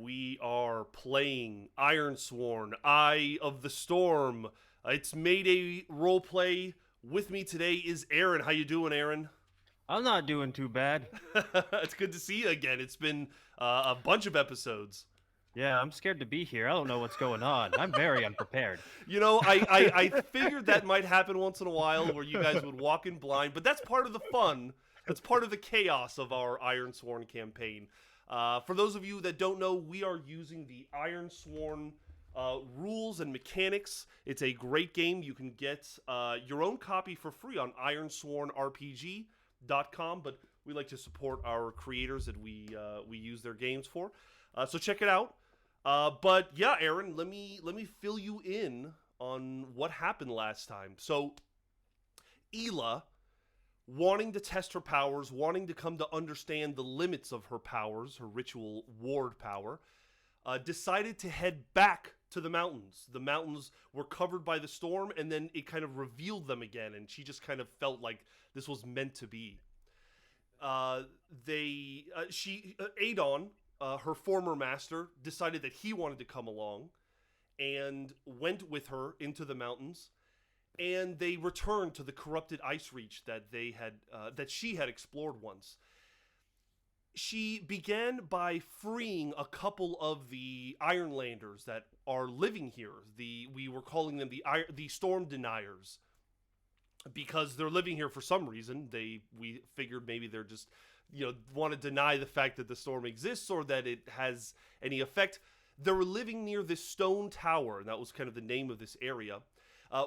We are playing Ironsworn, Eye of the Storm. It's Mayday Roleplay. With me today is Aaron. How you doing, Aaron? I'm not doing too bad. It's good to see you again. It's been a bunch of episodes. Yeah, I'm scared to be here. I don't know what's going on. I'm very unprepared. I figured that might happen once in a while where you guys would walk in blind, but that's part of the fun. That's part of the chaos of our Ironsworn campaign. For those of you that don't know, we are using the Ironsworn rules and mechanics. It's a great game. You can get your own copy for free on ironswornrpg.com, but we like to support our creators that we use their games for. So check it out. But yeah, Aaron, let me fill you in on what happened last time. So Ela, wanting to test her powers, wanting to come to understand the limits of her powers, her ritual ward power, decided to head back to the mountains. The mountains were covered by the storm, and then it kind of revealed them again, and she just kind of felt like this was meant to be. Adon, her former master, decided that he wanted to come along and went with her into the mountains, and they returned to the corrupted ice reach that she had explored once. She began by freeing a couple of the Ironlanders that are living here. We were calling them the Storm Deniers, because they're living here for some reason. We figured maybe they're just want to deny the fact that the storm exists or that it has any effect. They were living near this stone tower, and that was kind of the name of this area.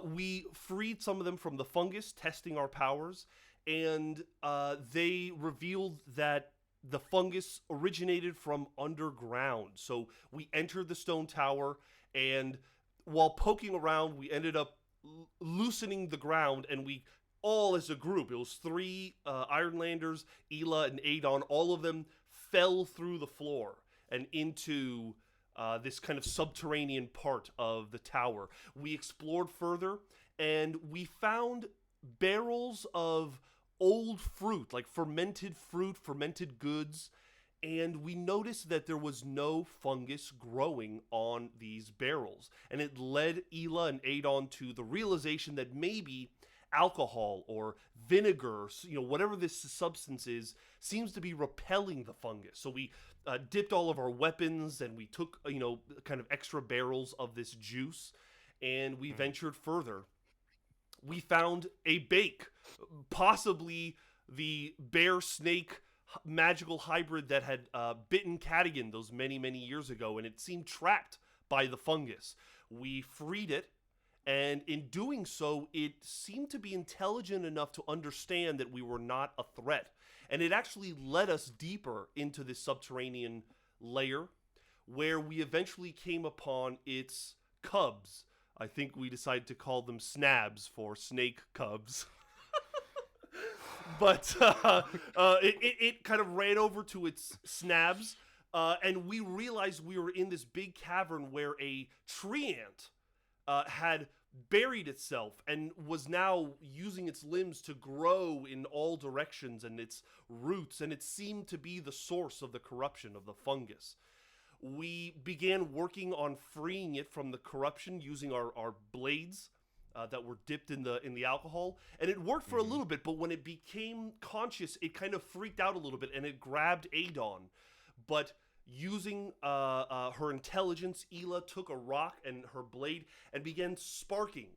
We freed some of them from the fungus, testing our powers, and they revealed that the fungus originated from underground. So we entered the stone tower, and while poking around, we ended up loosening the ground, and we all as a group, it was three Ironlanders, Ela and Adon, all of them fell through the floor and into this kind of subterranean part of the tower. We explored further, and we found barrels of old fruit, like fermented fruit, fermented goods, and we noticed that there was no fungus growing on these barrels. And it led Ela and Adon to the realization that maybe alcohol or vinegar, whatever this substance is, seems to be repelling the fungus. So we dipped all of our weapons, and we took, kind of extra barrels of this juice, and we ventured further. We found a bake, possibly the bear snake magical hybrid that had bitten Cadigan those many, many years ago, and it seemed trapped by the fungus. We freed it, and in doing so, it seemed to be intelligent enough to understand that we were not a threat. And it actually led us deeper into this subterranean layer, where we eventually came upon its cubs. I think we decided to call them snabs for snake cubs. But it kind of ran over to its snabs, and we realized we were in this big cavern where a tree ant had buried itself and was now using its limbs to grow in all directions, and its roots, and it seemed to be the source of the corruption of the fungus. We began working on freeing it from the corruption using our blades that were dipped in the alcohol, and it worked for a little bit, but when it became conscious, it kind of freaked out a little bit, and it grabbed Adon. But using her intelligence, Ela took a rock and her blade and began sparking.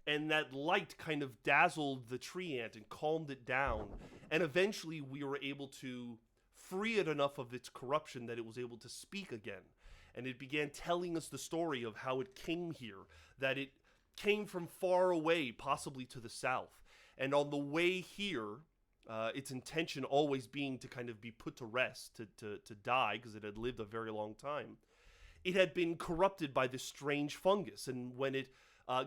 And that light kind of dazzled the tree ant and calmed it down. And eventually we were able to free it enough of its corruption that it was able to speak again. And it began telling us the story of how it came here, that it came from far away, possibly to the south. And on the way here, its intention always being to kind of be put to rest, to die, because it had lived a very long time. It had been corrupted by this strange fungus, and when it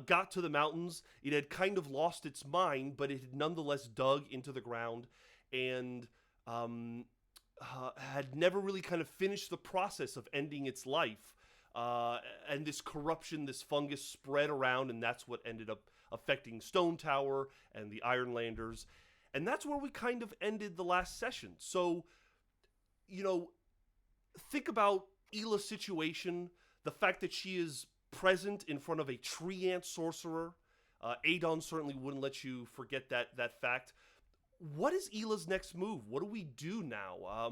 got to the mountains, it had kind of lost its mind, but it had nonetheless dug into the ground, and had never really kind of finished the process of ending its life. And this corruption, this fungus spread around, and that's what ended up affecting Stone Tower and the Ironlanders. And that's where we kind of ended the last session. So, think about Ela's situation, the fact that she is present in front of a tree ant sorcerer. Adon certainly wouldn't let you forget that fact. What is Ela's next move? What do we do now?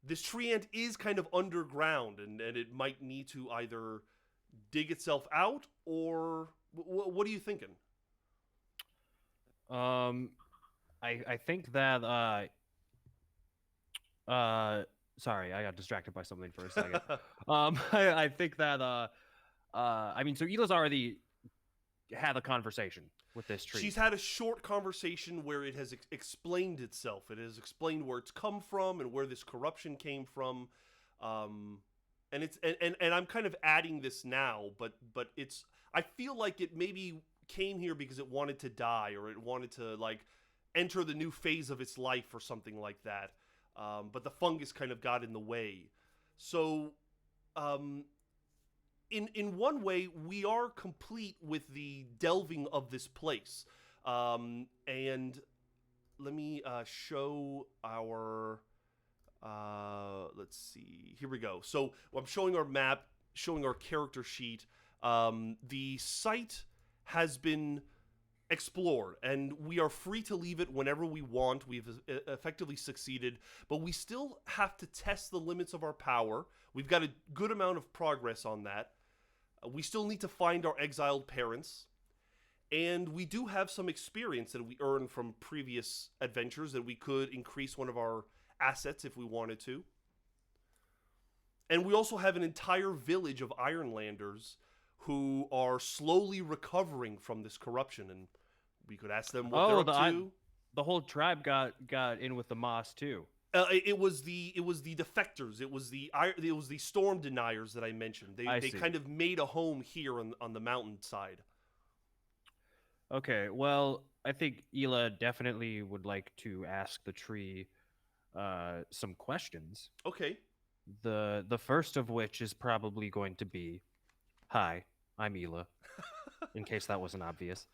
This tree ant is kind of underground, and it might need to either dig itself out, or what are you thinking? I think that sorry, I got distracted by something for a second. I think that I mean, so Ela's already had a conversation with this tree. She's had a short conversation where it has explained itself. It has explained where it's come from and where this corruption came from. And it's and I'm kind of adding this now, but it's, I feel like it maybe came here because it wanted to die, or it wanted to like enter the new phase of its life or something like that. But the fungus kind of got in the way. So in one way, we are complete with the delving of this place. And let me show our, let's see, here we go. So I'm showing our map, showing our character sheet. The site has been explored, and we are free to leave it whenever we want. We've effectively succeeded, but we still have to test the limits of our power. We've got a good amount of progress on that. We still need to find our exiled parents, and we do have some experience that we earned from previous adventures that we could increase one of our assets if we wanted to. And we also have an entire village of Ironlanders who are slowly recovering from this corruption, and we could ask them what they're up to. The whole tribe got in with the Moss too. It was the defectors. It was the storm deniers that I mentioned. They kind of made a home here on the mountainside. Okay, well, I think Ela definitely would like to ask the tree some questions. Okay. The first of which is probably going to be, "Hi, I'm Ela," in case that wasn't obvious.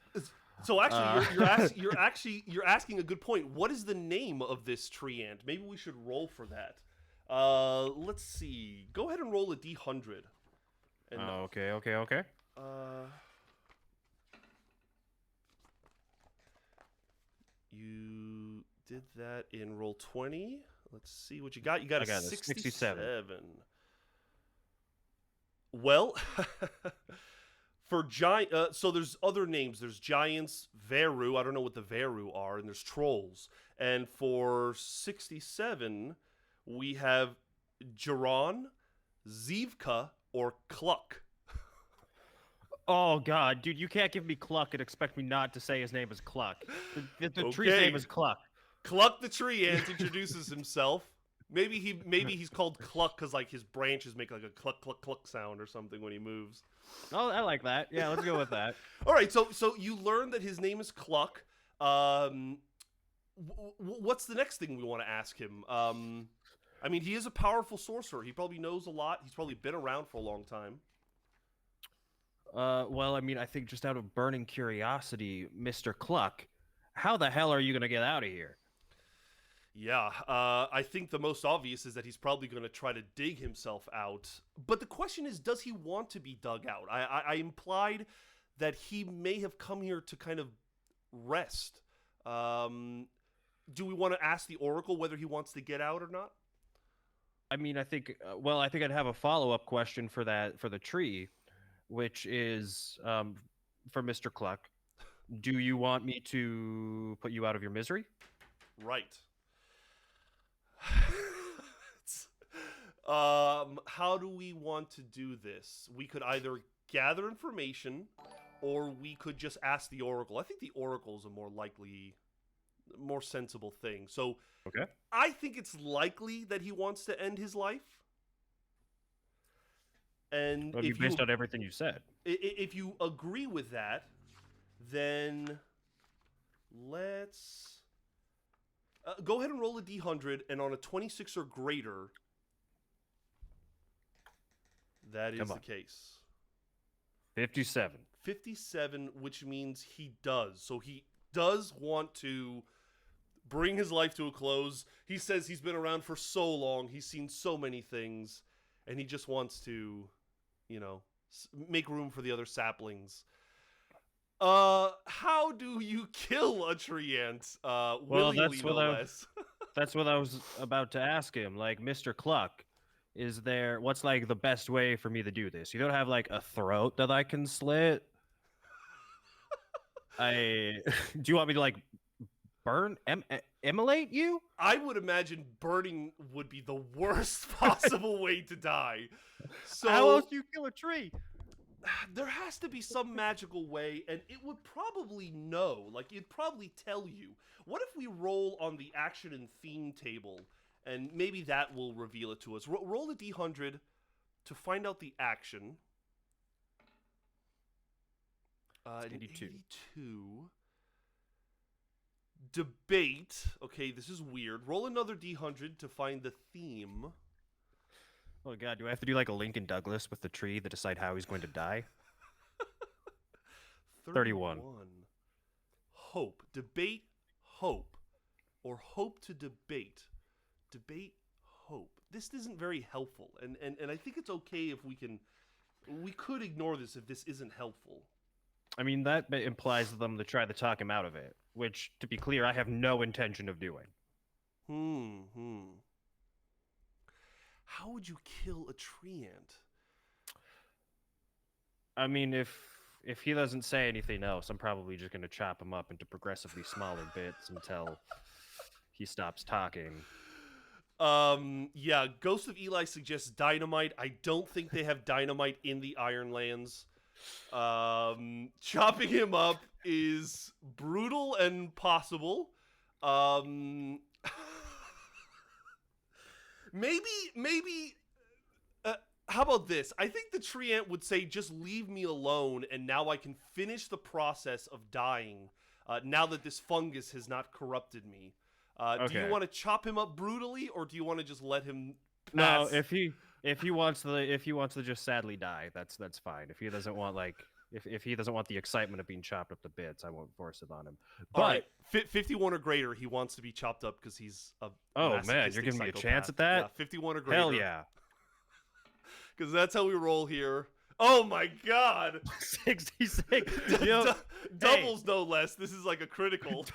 So actually, you're asking a good point. What is the name of this tree ant? Maybe we should roll for that. Let's see. Go ahead and roll a d100. And, okay. You did that in roll 20. Let's see what you got. You got a 67. Well, for giant, so there's other names. There's giants, Veru. I don't know what the Veru are, and there's trolls. And for 67, we have Jiron, Zivka, or Cluck. Oh God, dude, you can't give me Cluck and expect me not to say his name is Cluck. The Okay. tree's name is Cluck. Cluck the tree ant introduces himself. Maybe he's called Cluck because like his branches make like a cluck cluck cluck sound or something when he moves. Oh, I like that. Yeah, let's go with that. All right, so you learn that his name is Cluck. What's the next thing we want to ask him? I mean, he is a powerful sorcerer. He probably knows a lot. He's probably been around for a long time. Well, I mean, I think just out of burning curiosity, Mr. Cluck, how the hell are you gonna get out of here? Yeah, I think the most obvious is that he's probably going to try to dig himself out. But the question is, does he want to be dug out? I implied that he may have come here to kind of rest. Do we want to ask the Oracle whether he wants to get out or not? I mean, I think, well, I think I'd have a follow-up question for the tree, which is, for Mr. Cluck. Do you want me to put you out of your misery? Right. How do we want to do this? We could either gather information, or we could just ask the Oracle. I think the Oracle is a more likely, more sensible thing. So, okay, I think it's likely that he wants to end his life. And based on everything you said, if you agree with that, then let's go ahead and roll a d100, and on a 26 or greater, that is the case. 57. 57, which means he does. So he does want to bring his life to a close. He says he's been around for so long. He's seen so many things. and he just wants to, make room for the other saplings. How do you kill a tree ant? Willingly, no less. That's what I was about to ask him. Like, Mr. Cluck, what's like the best way for me to do this? You don't have like a throat that I can slit? Do you want me to like immolate you? I would imagine burning would be the worst possible way to die. So how else do you kill a tree? There has to be some magical way, and it would probably know. Like, it'd probably tell you. What if we roll on the action and theme table, and maybe that will reveal it to us. Roll a d100 to find out the action. 82. Debate. Okay, this is weird. Roll another d100 to find the theme. Oh god, do I have to do like a Lincoln Douglas with the tree to decide how he's going to die? 31. Hope. Debate, hope. Or hope to debate. Debate, hope. This isn't very helpful. And I think it's okay if we could ignore this if this isn't helpful. I mean, that implies them to try to talk him out of it, which, to be clear, I have no intention of doing. How would you kill a tree ant? I mean, if he doesn't say anything else, I'm probably just going to chop him up into progressively smaller bits until he stops talking. Yeah, Ghost of Eli suggests dynamite. I don't think they have dynamite in the Ironlands. Chopping him up is brutal and possible. Maybe how about this? I think the tree ant would say, just leave me alone, and now I can finish the process of dying, now that this fungus has not corrupted me. Okay. Do you want to chop him up brutally, or do you want to just let him pass? No, if he wants to just sadly die, that's fine. If he doesn't want if he doesn't want the excitement of being chopped up to bits, I won't force it on him. But all right, 51 or greater, he wants to be chopped up because he's a man, you're giving me a psychopath. chance at that? Yeah, 51 or greater. Hell yeah. Because that's how we roll here. Oh my god. 66. Doubles no less. This is like a critical.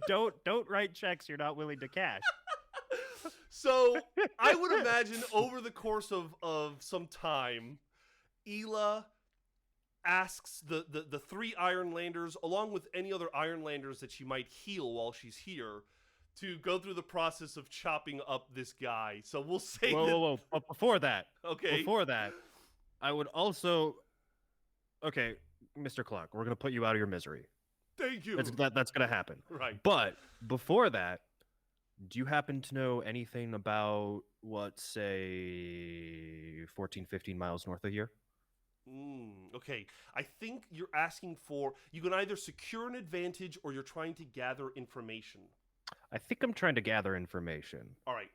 Don't write checks you're not willing to cash. So I would imagine over the course of some time, Ela asks the three Ironlanders, along with any other Ironlanders that she might heal while she's here, to go through the process of chopping up this guy. So we'll say whoa. But before that, I would also... Okay, Mr. Clark, we're going to put you out of your misery. Thank you. That's going to happen. Right. But before that, do you happen to know anything about what, say, 14, 15 miles north of here? Okay. I think you're asking for... You can either secure an advantage or you're trying to gather information. I think I'm trying to gather information. All right.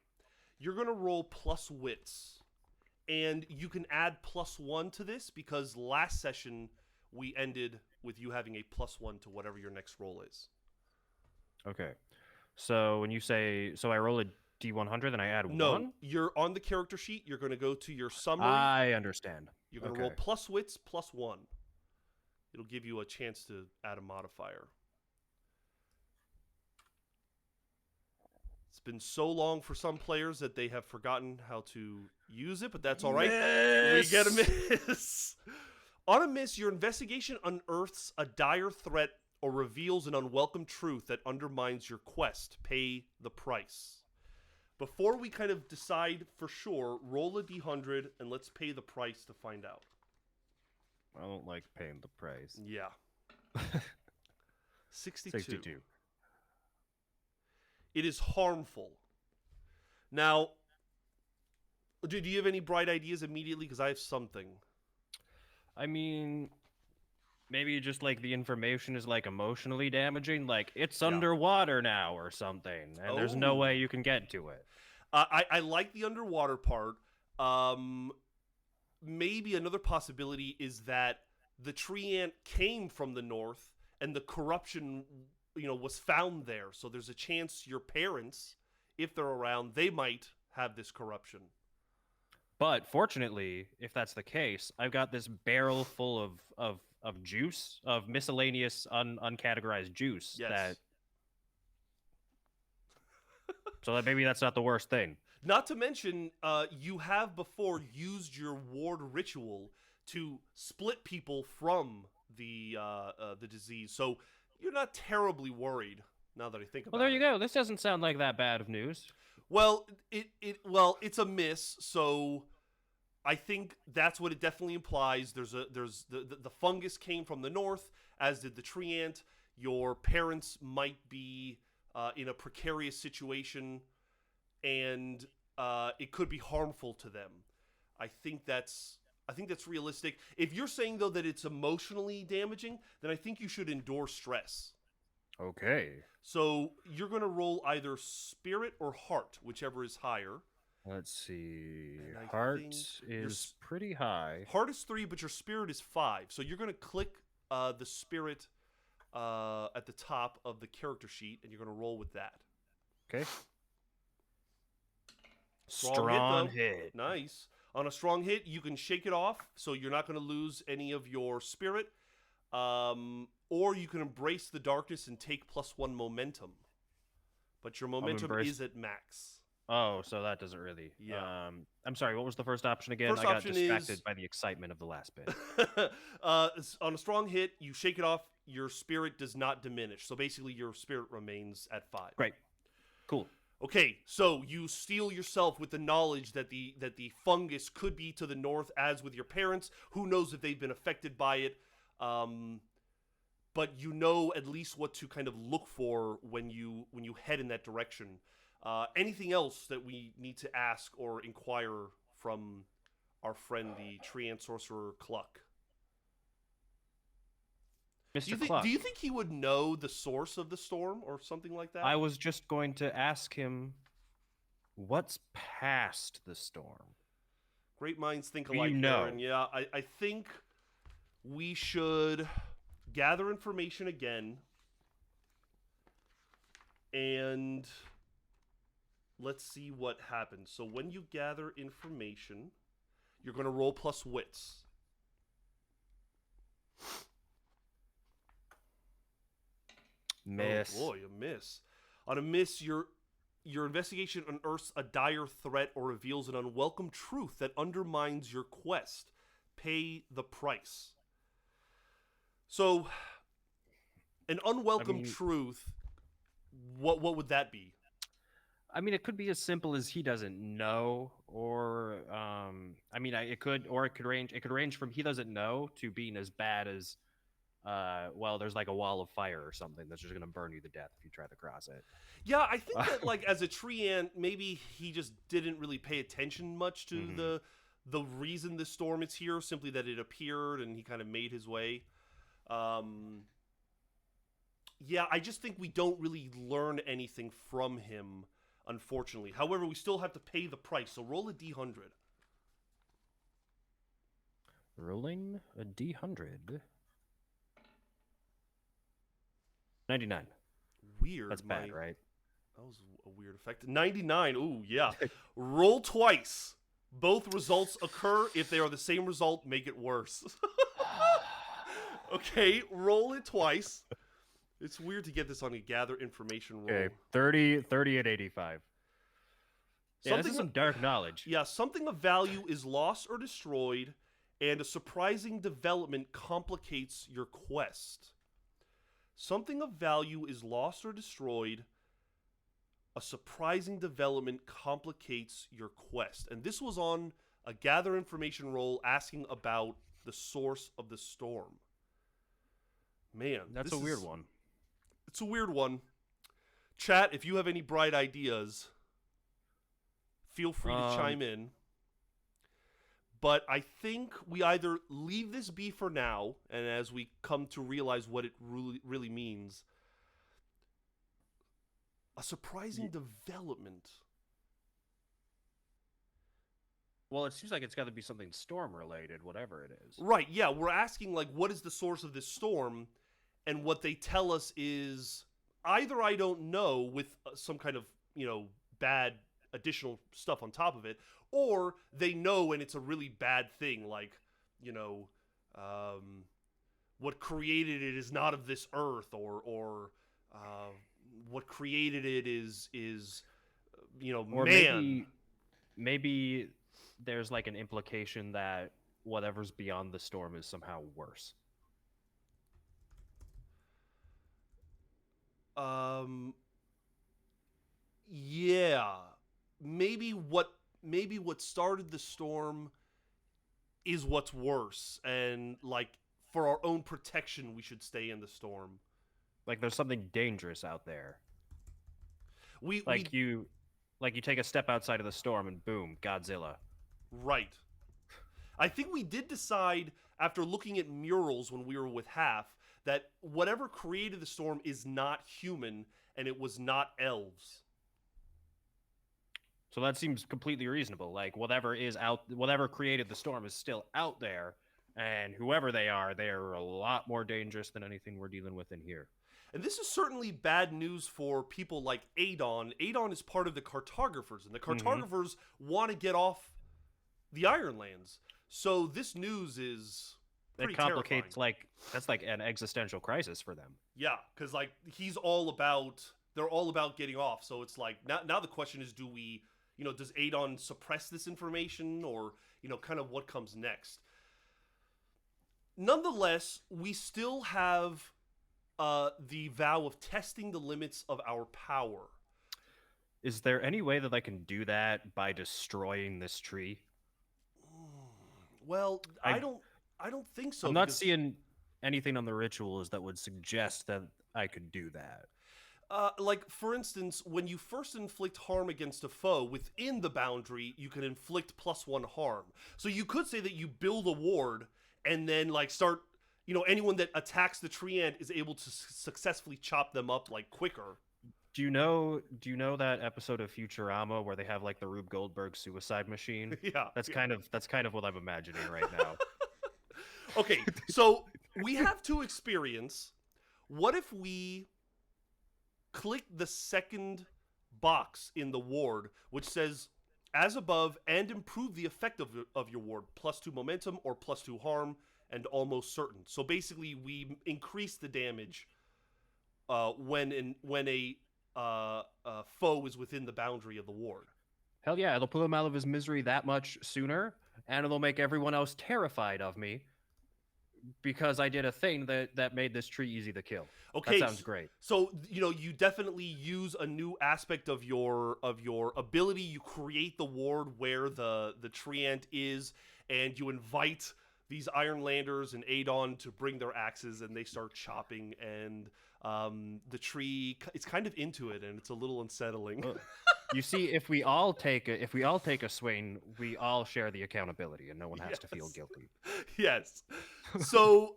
You're going to roll plus wits. And you can add +1 to this because last session we ended with you having a +1 to whatever your next roll is. Okay. So when you say... So I roll a D100 and I add 1? No, you're on the character sheet. You're going to go to your summary. I understand. You're going to roll plus wits +1. It'll give you a chance to add a modifier. It's been so long for some players that they have forgotten how to use it, but that's all right. Miss. We get a miss. On a miss, your investigation unearths a dire threat or reveals an unwelcome truth that undermines your quest. Pay the price. Before we kind of decide for sure, roll a d100 and let's pay the price to find out. I don't like paying the price. Yeah. 62. 62. It is harmful. Now, do you have any bright ideas immediately? Because I have something. I mean, maybe just like the information is like emotionally damaging. Like it's underwater now or something. And there's no way you can get to it. I like the underwater part. Maybe another possibility is that the tree ant came from the north and the corruption... was found there. So there's a chance your parents, if they're around, they might have this corruption. But fortunately, if that's the case, I've got this barrel full of juice, of miscellaneous uncategorized juice. Yes. So that maybe that's not the worst thing. Not to mention, you have before used your ward ritual to split people from the disease, so you're not terribly worried. Now that I think about it. Well, there you go. This doesn't sound like that bad of news. Well, it's a miss. So I think that's what it definitely implies. There's the fungus came from the north, as did the tree ant. Your parents might be in a precarious situation, and it could be harmful to them. I think that's realistic. If you're saying though that it's emotionally damaging, then I think you should endure stress. Okay. So you're going to roll either spirit or heart, whichever is higher. Let's see. And I Heart think is pretty high. Heart is 3, but your spirit is 5. So you're going to click the spirit at the top of the character sheet, and you're going to roll with that. Okay. Strong hit. Nice. On a strong hit, you can shake it off, so you're not going to lose any of your spirit. Or you can embrace the darkness and take +1 momentum. But your momentum is at max. Oh, so that doesn't really. Yeah. I'm sorry, what was the first option again? First I got option distracted by the excitement of the last bit. On a strong hit, you shake it off, your spirit does not diminish. So basically, your spirit remains at 5. Great. Cool. Okay, so you steel yourself with the knowledge that the fungus could be to the north, as with your parents. Who knows if they've been affected by it? But you know at least what to kind of look for when you head in that direction. Anything else that we need to ask or inquire from our friend, the Treant Sorcerer Cluck? Mr. Cluck. Do you think he would know the source of the storm or something like that? I was just going to ask him, what's past the storm? Great minds think alike, Aaron. Yeah, I think we should gather information again, and let's see what happens. So when you gather information, you're going to roll plus wits. Miss. Oh boy, a miss. On a miss, your investigation unearths a dire threat or reveals an unwelcome truth that undermines your quest. Pay the price. So, an unwelcome truth, what would that be? I mean, it could be as simple as he doesn't know, or it could range from he doesn't know to being as bad as, there's like a wall of fire or something that's just gonna burn you to death if you try to cross it. Yeah, I think that like as a tree ant, maybe he just didn't really pay attention much to the reason the storm is here, simply that it appeared and he kind of made his way. Yeah, I just think we don't really learn anything from him, unfortunately. However, we still have to pay the price, so roll a D100. Rolling a D100. 99. Weird. That's bad, right? That was a weird effect. 99. Ooh, yeah. Roll twice. Both results occur. If they are the same result, make it worse. Okay, roll it twice. It's weird to get this on a gather information roll. Okay, 30 at 85. Yeah, this is some dark knowledge. Yeah, something of value is lost or destroyed, and a surprising development complicates your quest. Something of value is lost or destroyed. A surprising development complicates your quest. And this was on a gather information roll asking about the source of the storm. Man, that's a weird one. It's a weird one. Chat, if you have any bright ideas, feel free to chime in. But I think we either leave this be for now, and as we come to realize what it really means, a surprising development. Well, it seems like it's got to be something storm-related, whatever it is. Right, yeah. We're asking, like, what is the source of this storm? And what they tell us is either I don't know with some kind of, bad additional stuff on top of it, or they know and it's a really bad thing, like, you know, what created it is not of this earth, or what created it is you know, Or man. maybe there's like an implication that whatever's beyond the storm is somehow worse. Yeah, maybe what started the storm is what's worse, and like for our own protection, we should stay in the storm. Like there's something dangerous out there. We Like you take a step outside of the storm and boom, Godzilla. right. I think we did decide after looking at murals when we were with Half that whatever created the storm is not human, and it was not elves. So that seems completely reasonable. Like whatever created the storm is still out there, and whoever they are a lot more dangerous than anything we're dealing with in here. And this is certainly bad news for people like Adon. Adon is part of the cartographers, and the cartographers want to get off the Ironlands. So this news is pretty It complicates terrifying. that's like an existential crisis for them. Yeah, because like they're all about getting off. So it's like now the question is, do we, you know, does Adon suppress this information, or, you know, kind of what comes next? Nonetheless, we still have the vow of testing the limits of our power. Is there any way that I can do that by destroying this tree? Well, I don't think so. I'm not because, seeing anything on the rituals that would suggest that I could do that. like, for instance, when you first inflict harm against a foe within the boundary, you can inflict +1 harm. So you could say that you build a ward and then, like, start, you know, anyone that attacks the tree ant is able to successfully chop them up, like, quicker. Do you know that episode of Futurama where they have like the Rube Goldberg suicide machine? Yeah. That's kind of what I'm imagining right now. Okay, so we have to experience. What if we click the second box in the ward, which says, as above, and improve the effect of your ward, +2 momentum or +2 harm, and almost certain. So basically, we increase the damage when a foe is within the boundary of the ward. Hell yeah, it'll put him out of his misery that much sooner, and it'll make everyone else terrified of me because I did a thing that made this tree easy to kill. Okay, That sounds great. So, you know, you definitely use a new aspect of your ability. You create the ward where the tree ant is, and you invite these Ironlanders and Adon to bring their axes, and they start chopping, and the tree, it's kind of into it, and it's a little unsettling. You see, if we all take a swing, we all share the accountability, and no one has to feel guilty. Yes. So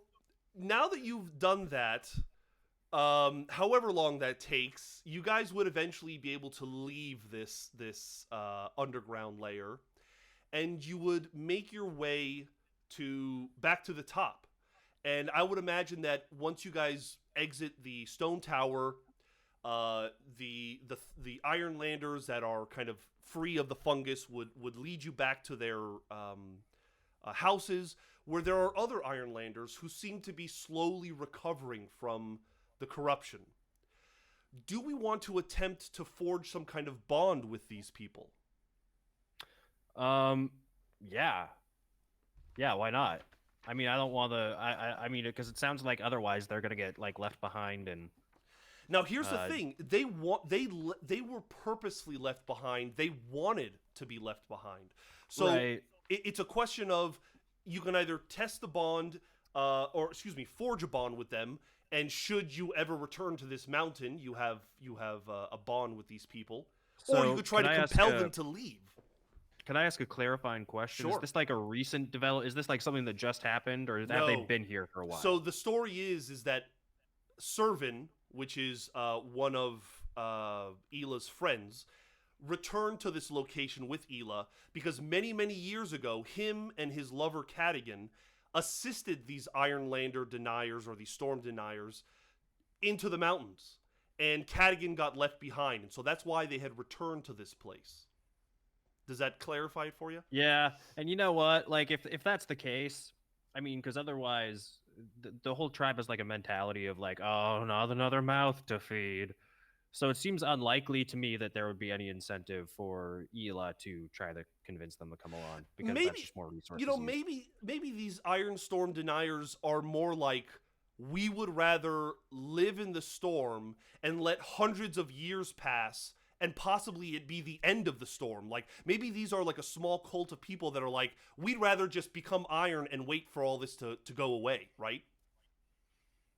now that you've done that, however long that takes, you guys would eventually be able to leave this underground layer, and you would make your way back to the top. And I would imagine that once you guys exit the stone tower, the Ironlanders that are kind of free of the fungus would lead you back to their houses, where there are other Ironlanders who seem to be slowly recovering from the corruption. Do we want to attempt to forge some kind of bond with these people? Yeah, why not? I mean, I don't want to. I mean, because it sounds like otherwise they're gonna get like left behind and. Now here's the thing: they were purposely left behind. They wanted to be left behind. So right. It's a question of, you can either test the bond, forge a bond with them. And should you ever return to this mountain, you have a bond with these people, or you could try to compel them to leave. Can I ask a clarifying question? Sure. Is this like a recent develop? Is this like something that just happened, or have they been here for a while? So the story is that Servin, which is one of Ela's friends, returned to this location with Ela because many years ago, him and his lover Cadigan assisted these Ironlander deniers, or these storm deniers, into the mountains. And Cadigan got left behind, and so that's why they had returned to this place. Does that clarify it for you? Yeah, and you know what? Like, if that's the case, I mean, because otherwise, the whole tribe has like a mentality of like, oh, not another mouth to feed. So it seems unlikely to me that there would be any incentive for Ela to try to convince them to come along, because that's Maybe, just more resources used. maybe these Iron Storm deniers are more like, we would rather live in the storm and let hundreds of years pass and possibly it be the end of the storm. Like, maybe these are like a small cult of people that are like, we'd rather just become iron and wait for all this to go away, right?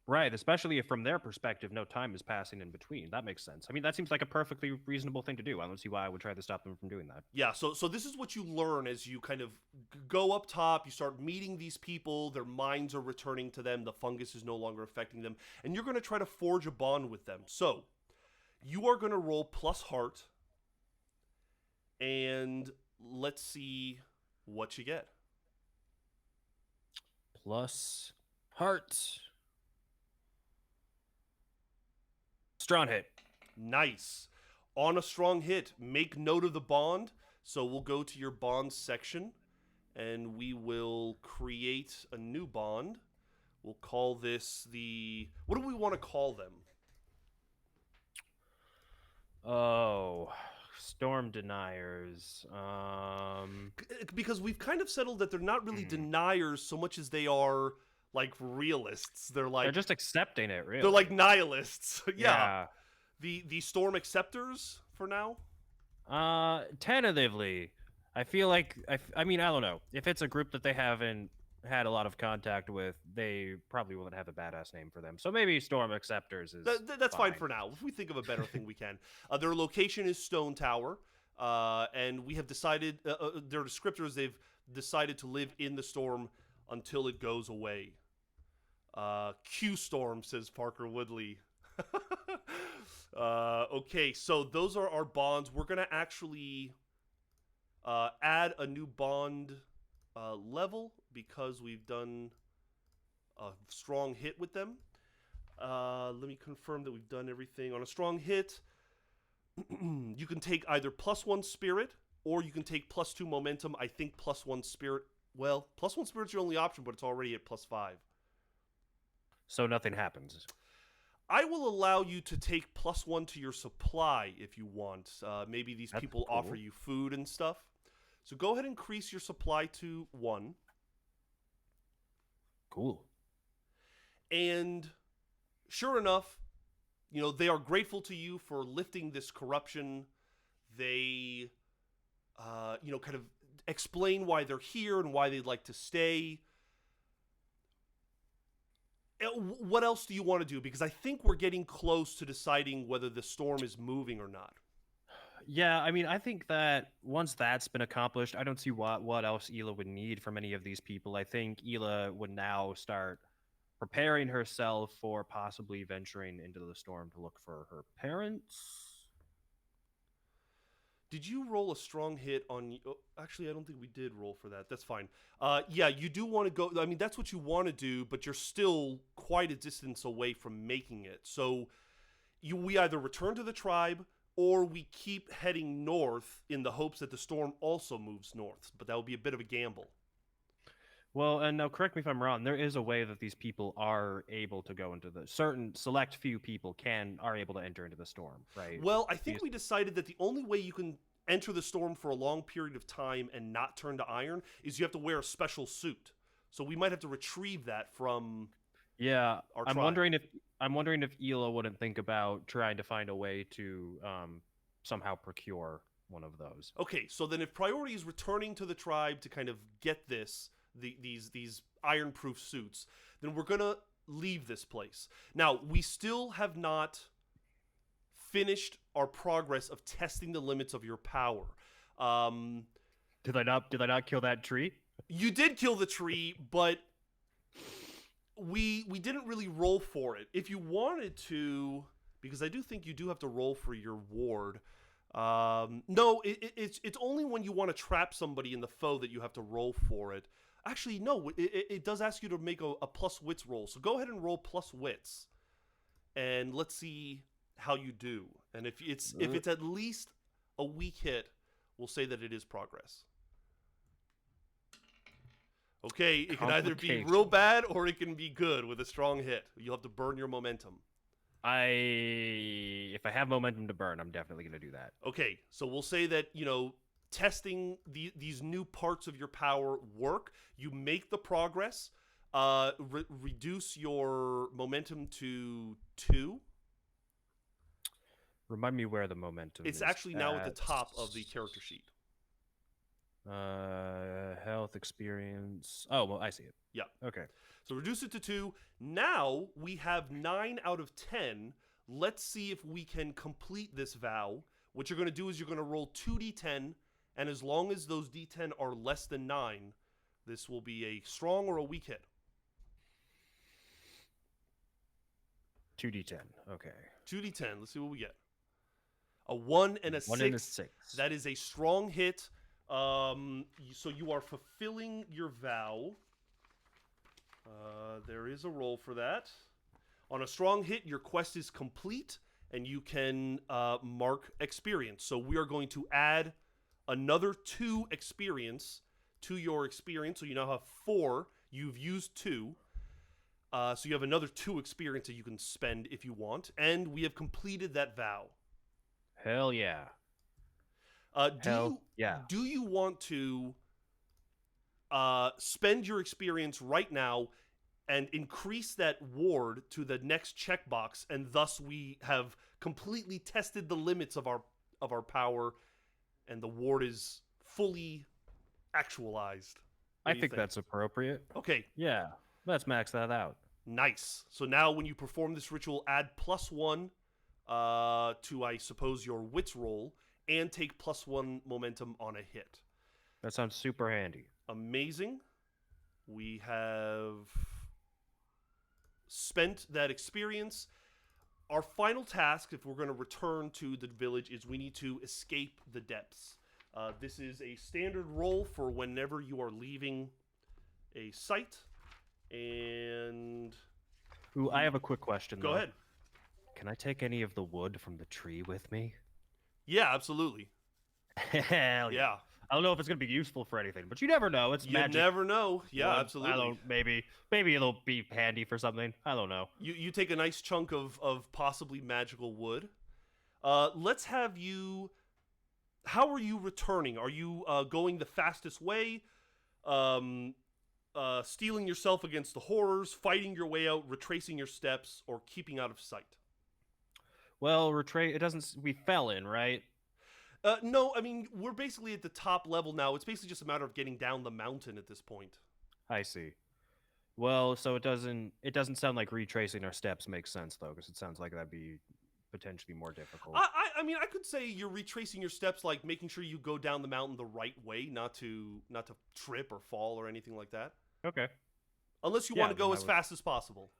Right, especially if from their perspective, no time is passing in between. That makes sense. I mean, that seems like a perfectly reasonable thing to do. I don't see why I would try to stop them from doing that. Yeah, so this is what you learn as you kind of go up top. You start meeting these people. Their minds are returning to them. The fungus is no longer affecting them. And you're going to try to forge a bond with them. So you are going to roll plus heart. And let's see what you get. Plus heart. Strong hit. Nice. On a strong hit, make note of the bond. So we'll go to your bond section and we will create a new bond. We'll call this the... What do we want to call them? Oh, storm deniers. Because we've kind of settled that they're not really deniers so much as they are like realists. They're just accepting it, really. They're like nihilists. Yeah. The storm acceptors for now. Tentatively, I feel like I mean, I don't know. If it's a group that they haven't had a lot of contact with, they probably wouldn't have a badass name for them. So maybe storm acceptors is that's fine for now. If we think of a better thing, we can. Their location is Stone Tower, and we have decided their descriptors. They've decided to live in the storm until it goes away. Q Storm, says Parker Woodley. Okay, so those are our bonds. We're gonna actually add a new bond level because we've done a strong hit with them. Let me confirm that we've done everything. On a strong hit, you can take either +1 spirit or you can take +2 momentum. I think +1 spirit. Well, +1 spirit's your only option, but it's already at +5. So nothing happens. I will allow you to take +1 to your supply if you want. Maybe these people offer you food and stuff. So go ahead and increase your supply to 1. Cool. And sure enough, you know, they are grateful to you for lifting this corruption. They, you know, kind of explain why they're here and why they'd like to stay. What else do you want to do? Because I think we're getting close to deciding whether the storm is moving or not. Yeah, I mean, I think that once that's been accomplished, I don't see what else Ela would need from any of these people. I think Ela would now start preparing herself for possibly venturing into the storm to look for her parents. Did you roll a strong hit on... Oh, actually, I don't think we did roll for that. That's fine. Yeah, you do want to go... I mean, that's what you want to do, but you're still quite a distance away from making it. So we either return to the tribe or we keep heading north in the hopes that the storm also moves north. But that would be a bit of a gamble. Well, and now correct me if I'm wrong, there is a way that these people are able to go into the... Certain select few people are able to enter into the storm, right? Well, I think we decided that the only way you can enter the storm for a long period of time and not turn to iron is you have to wear a special suit. So we might have to retrieve that from our tribe. I'm wondering if Ela wouldn't think about trying to find a way to somehow procure one of those. Okay, so then if priority is returning to the tribe to kind of get these iron-proof suits, then we're gonna leave this place. Now, we still have not finished our progress of testing the limits of your power. Did I not kill that tree? You did kill the tree, but we didn't really roll for it. If you wanted to, because I do think you do have to roll for your ward. No, it's only when you want to trap somebody in the foe that you have to roll for it. Actually, no, it does ask you to make a plus wits roll. So go ahead and roll plus wits, and let's see how you do. And if it's at least a weak hit, We'll say that it is progress. Okay, it can either be real bad or it can be good with a strong hit. You'll have to burn your momentum. If I have momentum to burn, I'm definitely going to do that. Okay, so we'll say that, testing these new parts of your power work. You make the progress. Reduce your momentum to 2. Remind me where the momentum is. It's actually now at the top of the character sheet. Health, experience. Oh, well, I see it. Yeah. Okay. So reduce it to 2. Now we have 9 out of 10. Let's see if we can complete this vow. What you're going to do is you're going to roll 2d10, and as long as those d10 are less than 9, this will be a strong or a weak hit. 2d10. Okay. 2d10. Let's see what we get. A 1 and a 6. 1 and a 6. That is a strong hit. So you are fulfilling your vow. There is a roll for that. On a strong hit, your quest is complete, and you can mark experience. So we are going to add another 2 experience to your experience. So you now have 4. You've used 2. So you have another 2 experience that you can spend if you want. And we have completed that vow. Hell yeah. Do you want to spend your experience right now and increase that ward to the next checkbox, and thus we have completely tested the limits of our power, and the ward is fully actualized? I think that's appropriate. Okay. Yeah, let's max that out. Nice. So now when you perform this ritual, add +1 to, I suppose, your wits roll, and take +1 momentum on a hit. That sounds super handy. Amazing. We have spent that experience. Our final task, if we're going to return to the village, is we need to escape the depths. This is a standard roll for whenever you are leaving a site. And Ooh, I have a quick question. Go ahead. Can I take any of the wood from the tree with me? Yeah, absolutely. Hell yeah. I don't know if it's going to be useful for anything, but you never know. It's magic. You never know. Yeah, wood. absolutely. I don't, maybe it'll be handy for something. I don't know. You take a nice chunk of possibly magical wood. Let's have you... How are you returning? Are you going the fastest way? Steeling yourself against the horrors, fighting your way out, retracing your steps, or keeping out of sight? Well, it doesn't... We fell in, right? No, I mean, we're basically at the top level now. It's basically just a matter of getting down the mountain at this point. I see. Well, so it doesn't sound like retracing our steps makes sense, though, because it sounds like that'd be potentially more difficult. I mean, I could say you're retracing your steps, like making sure you go down the mountain the right way, not to trip or fall or anything like that. Okay. Unless you want to go as fast as possible.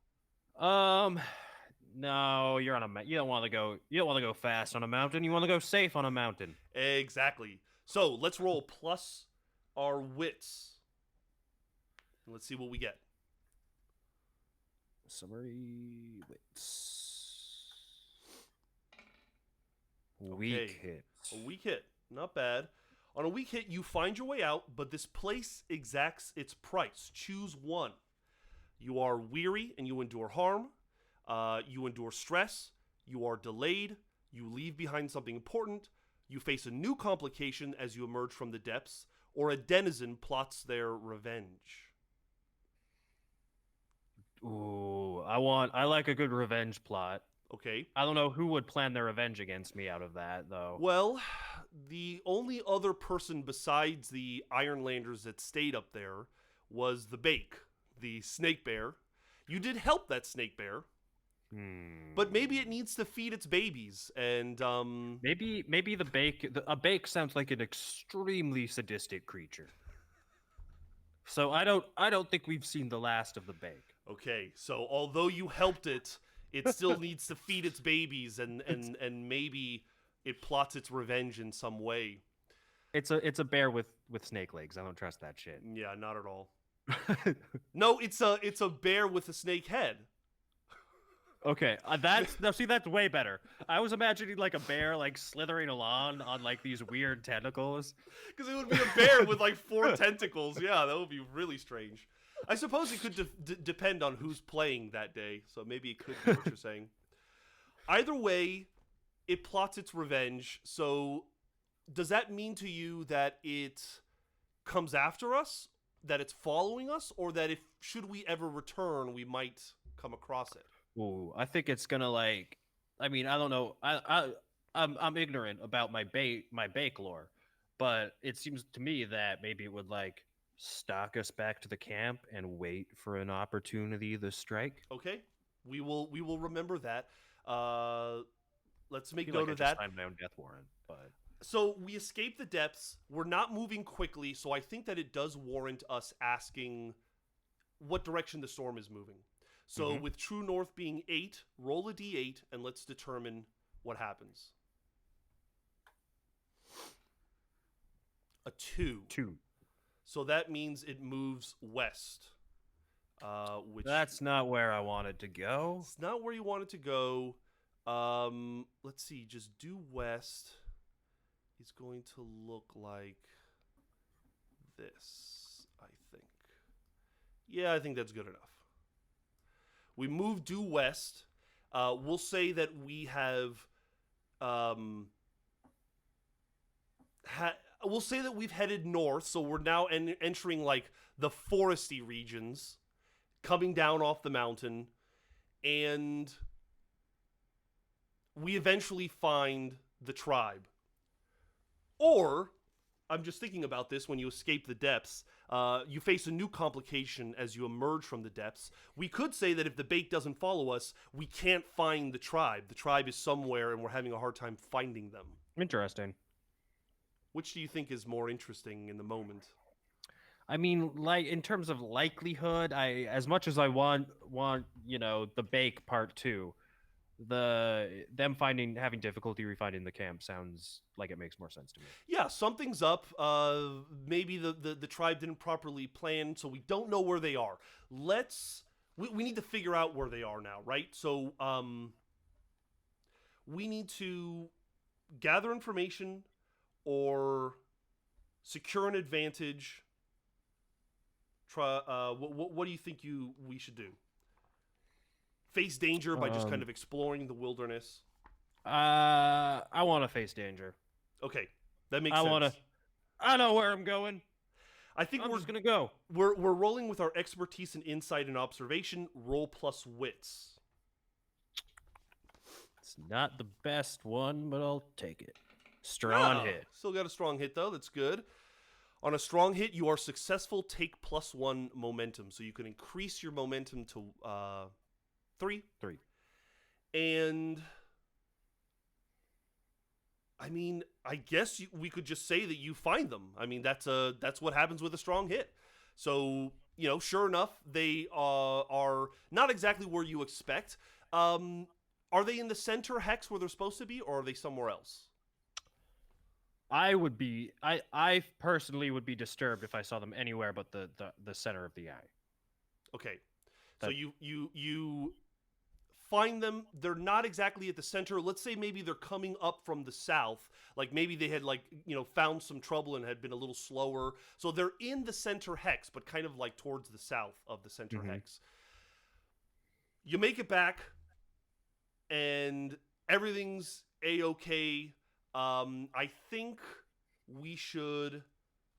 No, you're on a you don't want to go fast on a mountain. You want to go safe on a mountain. Exactly. So let's roll plus our wits. And let's see what we get. Summary wits. Okay. Weak hit. A weak hit. Not bad. On a weak hit, you find your way out, but this place exacts its price. Choose one. You are weary and you endure harm. You endure stress. You are delayed. You leave behind something important. You face a new complication as you emerge from the depths, or a denizen plots their revenge. Ooh, I like a good revenge plot. Okay. I don't know who would plan their revenge against me out of that, though. Well, the only other person besides the Ironlanders that stayed up there was the Bake, the snake bear. You did help that snake bear. But maybe it needs to feed its babies, and maybe a bake sounds like an extremely sadistic creature. So I don't think we've seen the last of the bake. Okay, so although you helped it, it still needs to feed its babies, and maybe it plots its revenge in some way. It's a bear with snake legs. I don't trust that shit. Yeah, not at all. No, it's a bear with a snake head. Okay, that's way better. I was imagining like a bear like slithering along on like these weird tentacles. Because it would be a bear with like 4 tentacles. Yeah, that would be really strange. I suppose it could depend on who's playing that day, so maybe it could be what you're saying. Either way, it plots its revenge. So, does that mean to you that it comes after us, that it's following us, or that if should we ever return, we might come across it? Ooh, I think it's gonna like. I mean, I don't know. I'm ignorant about my bake lore, but it seems to me that maybe it would like stalk us back to the camp and wait for an opportunity to strike. Okay, we will remember that. Let's I make feel note like I of just that. signed my own death warrant, but So we escape the depths. We're not moving quickly, so I think that it does warrant us asking what direction the storm is moving. So with true north being 8, roll a d8 and let's determine what happens. A 2. 2. So that means it moves west. Which That's not where I wanted to go. it's not where you want it to go. Let's see, just due west is going to look like this, I think. Yeah, I think that's good enough. We move due west. We'll say that we have, we'll say that we've headed north, so we're now entering like the foresty regions, coming down off the mountain, and we eventually find the tribe. Or, I'm just thinking about this, when you escape the depths, you face a new complication as you emerge from the depths. We could say that if the bait doesn't follow us, we can't find the tribe. The tribe is somewhere and we're having a hard time finding them. Interesting. Which do you think is more interesting in the moment? I mean, like in terms of likelihood, as much as I want the bake part 2, them having difficulty refinding the camp sounds like it makes more sense to me. Yeah, something's up. Maybe the tribe didn't properly plan, so we don't know where they are. We need to figure out where they are now, right? So we need to gather information or secure an advantage. What do you think we should do? Face danger by just kind of exploring the wilderness. I want to face danger. Okay, that makes sense. I know where I'm going. I think I'm we're just gonna go. We're rolling with our expertise in insight and observation. Roll plus wits. It's not the best one, but I'll take it. Strong hit. Still got a strong hit though. That's good. On a strong hit, you are successful. Take +1 momentum, so you can increase your momentum to 3. 3. And I mean, I guess we could just say that you find them. I mean, that's what happens with a strong hit. So, sure enough, they are not exactly where you expect. Are they in the center hex where they're supposed to be, or are they somewhere else? I personally would be disturbed if I saw them anywhere but the center of the eye. Okay. So you find them. They're not exactly at the center. Let's say maybe they're coming up from the south. Like maybe they had found some trouble and had been a little slower. So they're in the center hex, but kind of like towards the south of the center hex. You make it back and everything's A-okay. I think we should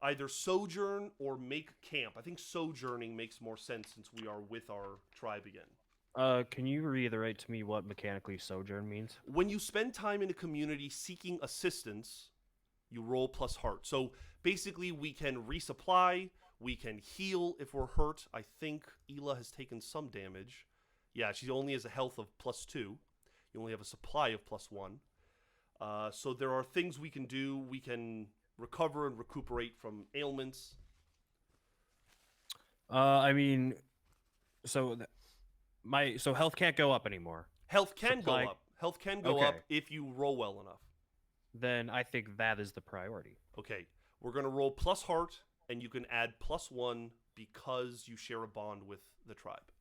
either sojourn or make camp. I think sojourning makes more sense since we are with our tribe again. Can you reiterate to me what mechanically sojourn means? When you spend time in a community seeking assistance, you roll plus heart. So basically we can resupply, we can heal if we're hurt. I think Ela has taken some damage. Yeah, she only has a health of +2. You only have a supply of +1. So there are things we can do. We can recover and recuperate from ailments. I mean, so health can't go up anymore. Health can go up. Health can go up if you roll well enough. Then I think that is the priority. Okay, we're going to roll plus heart, and you can add +1 because you share a bond with the tribe.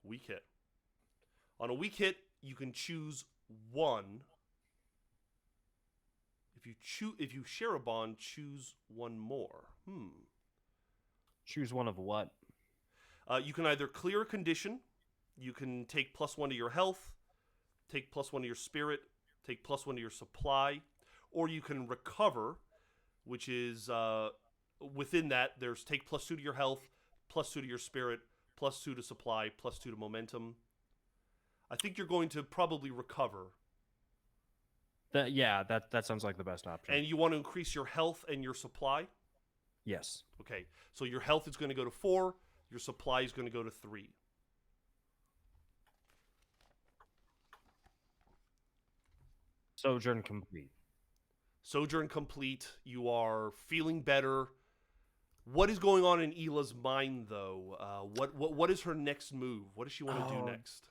Weak hit. On a weak hit, you can choose one. If you share a bond, choose one more. Choose one of what? You can either clear a condition, you can take +1 to your health, take +1 to your spirit, take +1 to your supply, or you can recover, which is within that there's take +2 to your health, +2 to your spirit, +2 to supply, +2 to momentum. I think you're going to probably recover. That sounds like the best option. And you want to increase your health and your supply? Yes. Okay, so your health is going to go to 4, your supply is going to go to 3. Sojourn complete. Sojourn complete. You are feeling better. What is going on in Ela's mind, though? What is her next move? What does she want to do next?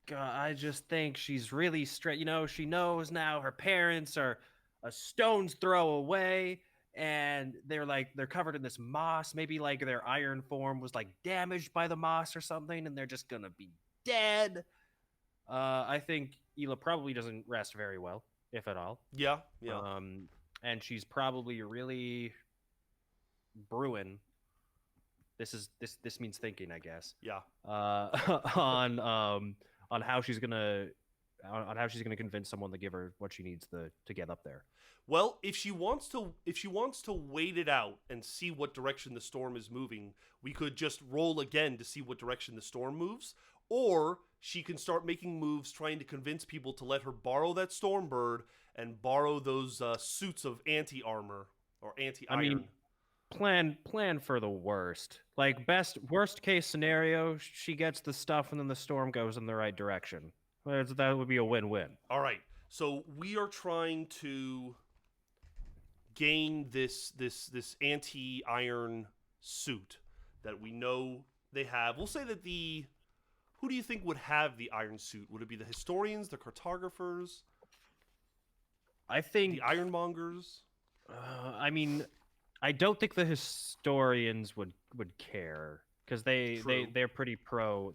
God, I just think she's really straight. You know, she knows now her parents are a stone's throw away, and they're covered in this moss. Maybe like their iron form was like damaged by the moss or something, and they're just gonna be dead. I think Ela probably doesn't rest very well, if at all. Yeah. And she's probably really brewing. This means thinking, I guess. Yeah. On how she's gonna convince someone to give her what she needs to get up there. Well, if she wants to wait it out and see what direction the storm is moving, we could just roll again to see what direction the storm moves, or she can start making moves trying to convince people to let her borrow that storm bird and borrow those suits of anti-armor or anti-iron. I mean, plan for the worst. Like worst case scenario, she gets the stuff and then the storm goes in the right direction. That would be a win-win. All right. So we are trying to gain this anti-iron suit that we know they have. We'll say that who do you think would have the iron suit? Would it be the historians, the cartographers? I think the ironmongers. I mean, I don't think the historians would care because they're pretty pro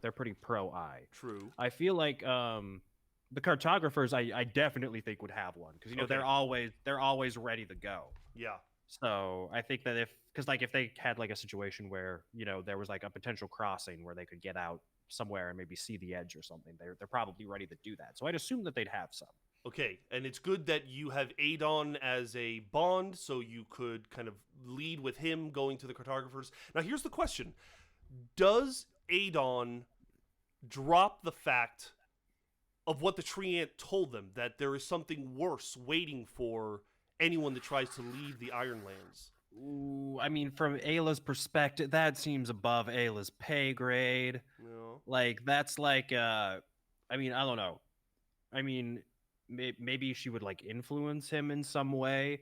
eye. True. I feel like the cartographers I definitely think would have one because they're always ready to go. Yeah. So I think that if they had like a situation where there was like a potential crossing where they could get out somewhere and maybe see the edge or something, they're probably ready to do that. So I'd assume that they'd have some. Okay, and it's good that you have Adon as a bond, so you could kind of lead with him going to the cartographers. Now, here's the question. Does Adon drop the fact of what the tree ant told them, that there is something worse waiting for anyone that tries to leave the Ironlands? Ooh, I mean, from Ayla's perspective, that seems above Ayla's pay grade. No. Like, that's like, I mean, I don't know. I mean, maybe she would like influence him in some way,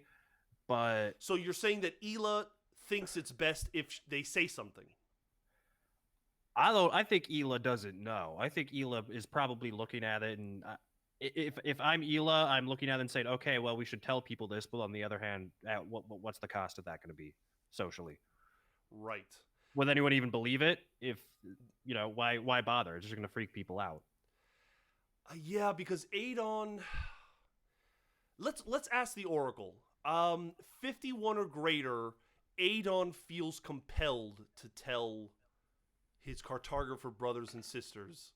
but so you're saying that Ela thinks it's best if they say something? I think Ela doesn't know. I think Ela is probably looking at it, and if I'm Ela, I'm looking at it and saying, okay, well, we should tell people this, but on the other hand, what's the cost of that going to be socially? Right. Would anyone even believe it? If why bother? It's just going to freak people out. Yeah, because Adon. Let's ask the Oracle. 51 or greater, Adon feels compelled to tell his cartographer brothers and sisters.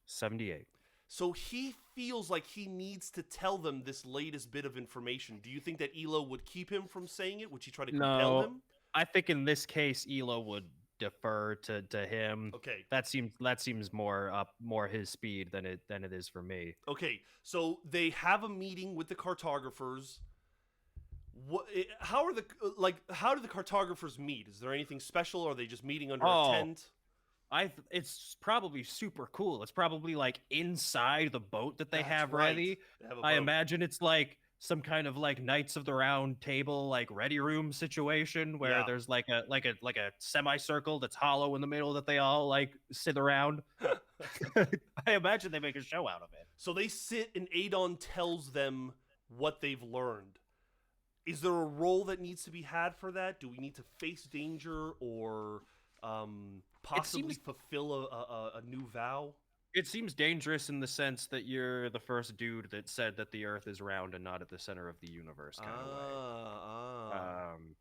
78. So he feels like he needs to tell them this latest bit of information. Do you think that Ela would keep him from saying it? Would she try to compel him? I think in this case, Ela would defer to him. Okay. That seems more his speed than it is for me. Okay. So they have a meeting with the cartographers. How do the cartographers meet? Is there anything special, or are they just meeting under a tent? It's probably super cool. It's probably like inside the boat that they have right. ready. They have a I boat. imagine it's like some kind of like Knights of the Round Table, like ready room situation where there's like a semicircle that's hollow in the middle that they all like sit around. I imagine they make a show out of it. So they sit and Adon tells them what they've learned. Is there a role that needs to be had for that? Do we need to face danger, or possibly fulfill a new vow? It seems dangerous in the sense that you're the first dude that said that the Earth is round and not at the center of the universe, kind of way.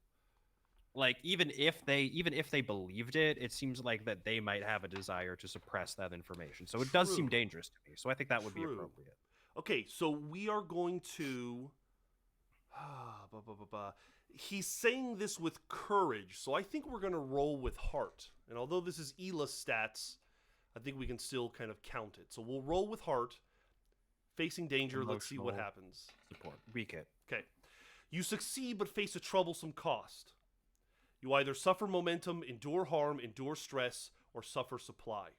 Like even if they believed it, it seems like that they might have a desire to suppress that information. So it does seem dangerous to me. So I think that would be appropriate. Okay, so we are going to. He's saying this with courage, so I think we're going to roll with heart. And although this is Ela's stats, I think we can still kind of count it. So we'll roll with heart. Facing danger, let's see what happens. Support. Weak hit. Okay. You succeed but face a troublesome cost. You either suffer momentum, endure harm, endure stress, or suffer supply.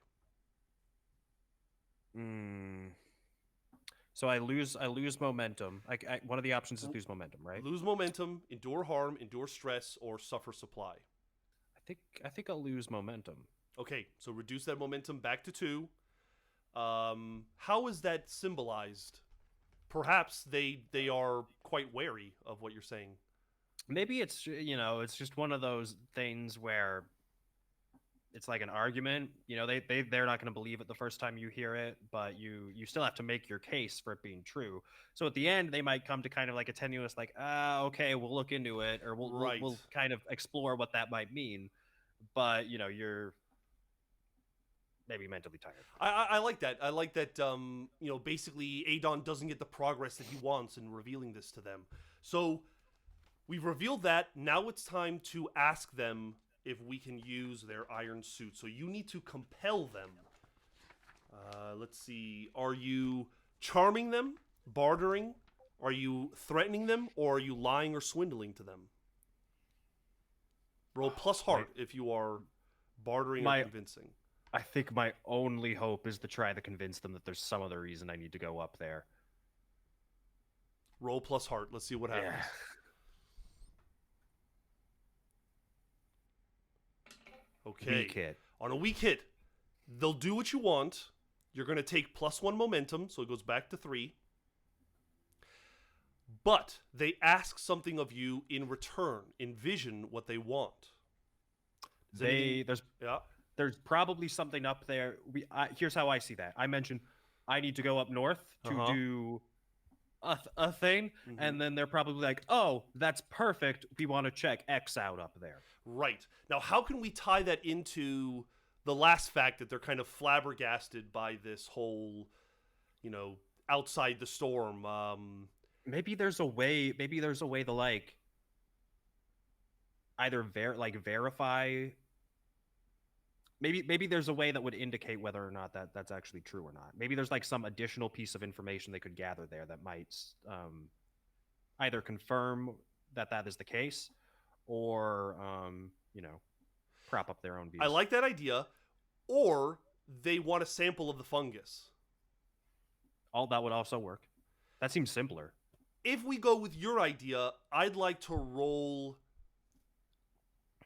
So I lose momentum. One of the options is lose momentum, right? Lose momentum, endure harm, endure stress, or suffer supply. I think I'll lose momentum. Okay, so reduce that momentum back to 2. How is that symbolized? Perhaps they are quite wary of what you're saying. Maybe it's it's just one of those things where it's like an argument. They're not going to believe it the first time you hear it, but you still have to make your case for it being true. So at the end, they might come to kind of like a tenuous, like, okay, we'll look into it, or we'll kind of explore what that might mean. But you're maybe mentally tired. I like that. I like that. Basically, Adon doesn't get the progress that he wants in revealing this to them. So we've revealed that. Now it's time to ask them if we can use their iron suit. So you need to compel them. Let's see. Are you charming them, bartering? Are you threatening them, or are you lying or swindling to them? Roll plus heart if you are bartering or convincing. I think my only hope is to try to convince them that there's some other reason I need to go up there. Roll plus heart. Let's see what happens. Yeah. Okay. Weak hit. On a weak hit, they'll do what you want. You're going to take +1 momentum, so it goes back to 3. But they ask something of you in return. Envision what they want. There's probably something up there. Here's how I see that. I mentioned I need to go up north to do a thing, and then they're probably like, oh, that's perfect. We want to check X out up there. Right. Now, how can we tie that into the last fact that they're kind of flabbergasted by this whole, outside the storm? Maybe there's a way to like either verify. Maybe there's a way that would indicate whether or not that's actually true or not. Maybe there's like some additional piece of information they could gather there that might either confirm that is the case, or prop up their own views. I like that idea. Or they want a sample of the fungus. All that would also work. That seems simpler. If we go with your idea, I'd like to roll.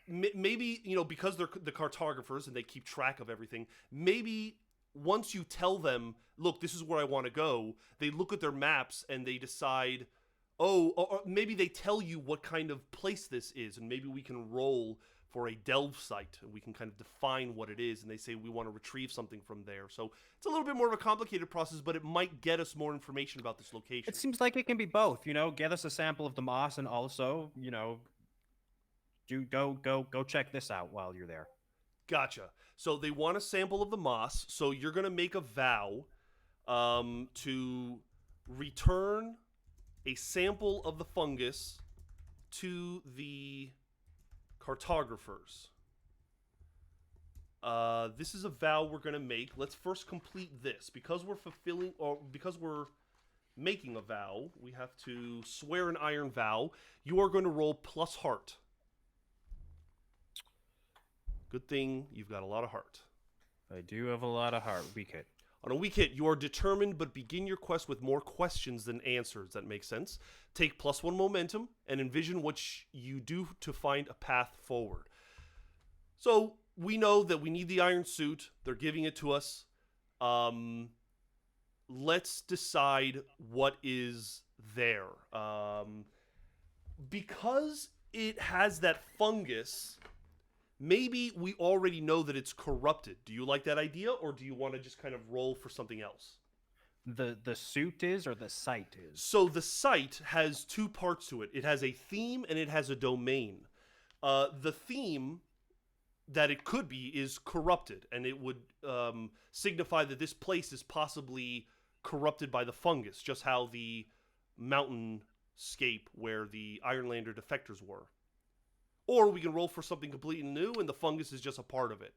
Maybe, because they're the cartographers and they keep track of everything, maybe once you tell them, look, this is where I want to go, they look at their maps and they decide, or maybe they tell you what kind of place this is, and maybe we can roll for a delve site and we can kind of define what it is, and they say we want to retrieve something from there. So it's a little bit more of a complicated process, but it might get us more information about this location. It seems like it can be both, get us a sample of the moss, and also, go check this out while you're there. Gotcha. So they want a sample of the moss. So you're going to make a vow to return a sample of the fungus to the cartographers. This is a vow we're going to make. Let's first complete this. Because we're making a vow, we have to swear an iron vow. You are going to roll plus heart. Good thing you've got a lot of heart. I do have a lot of heart. Weak hit. On a weak hit, you are determined, but begin your quest with more questions than answers. That makes sense. Take +1 momentum and envision what you do to find a path forward. So we know that we need the iron suit. They're giving it to us. Let's decide what is there. Because it has that fungus, Maybe we already know that it's corrupted. Do you like that idea, or do you want to just kind of roll for something else? The suit is or the site is? So the site has two parts to it. It has a theme and it has a domain. The theme that it could be is corrupted, and it would signify that this place is possibly corrupted by the fungus, just how the mountainscape where the Ironlander defectors were. Or we can roll for something completely new, and the fungus is just a part of it.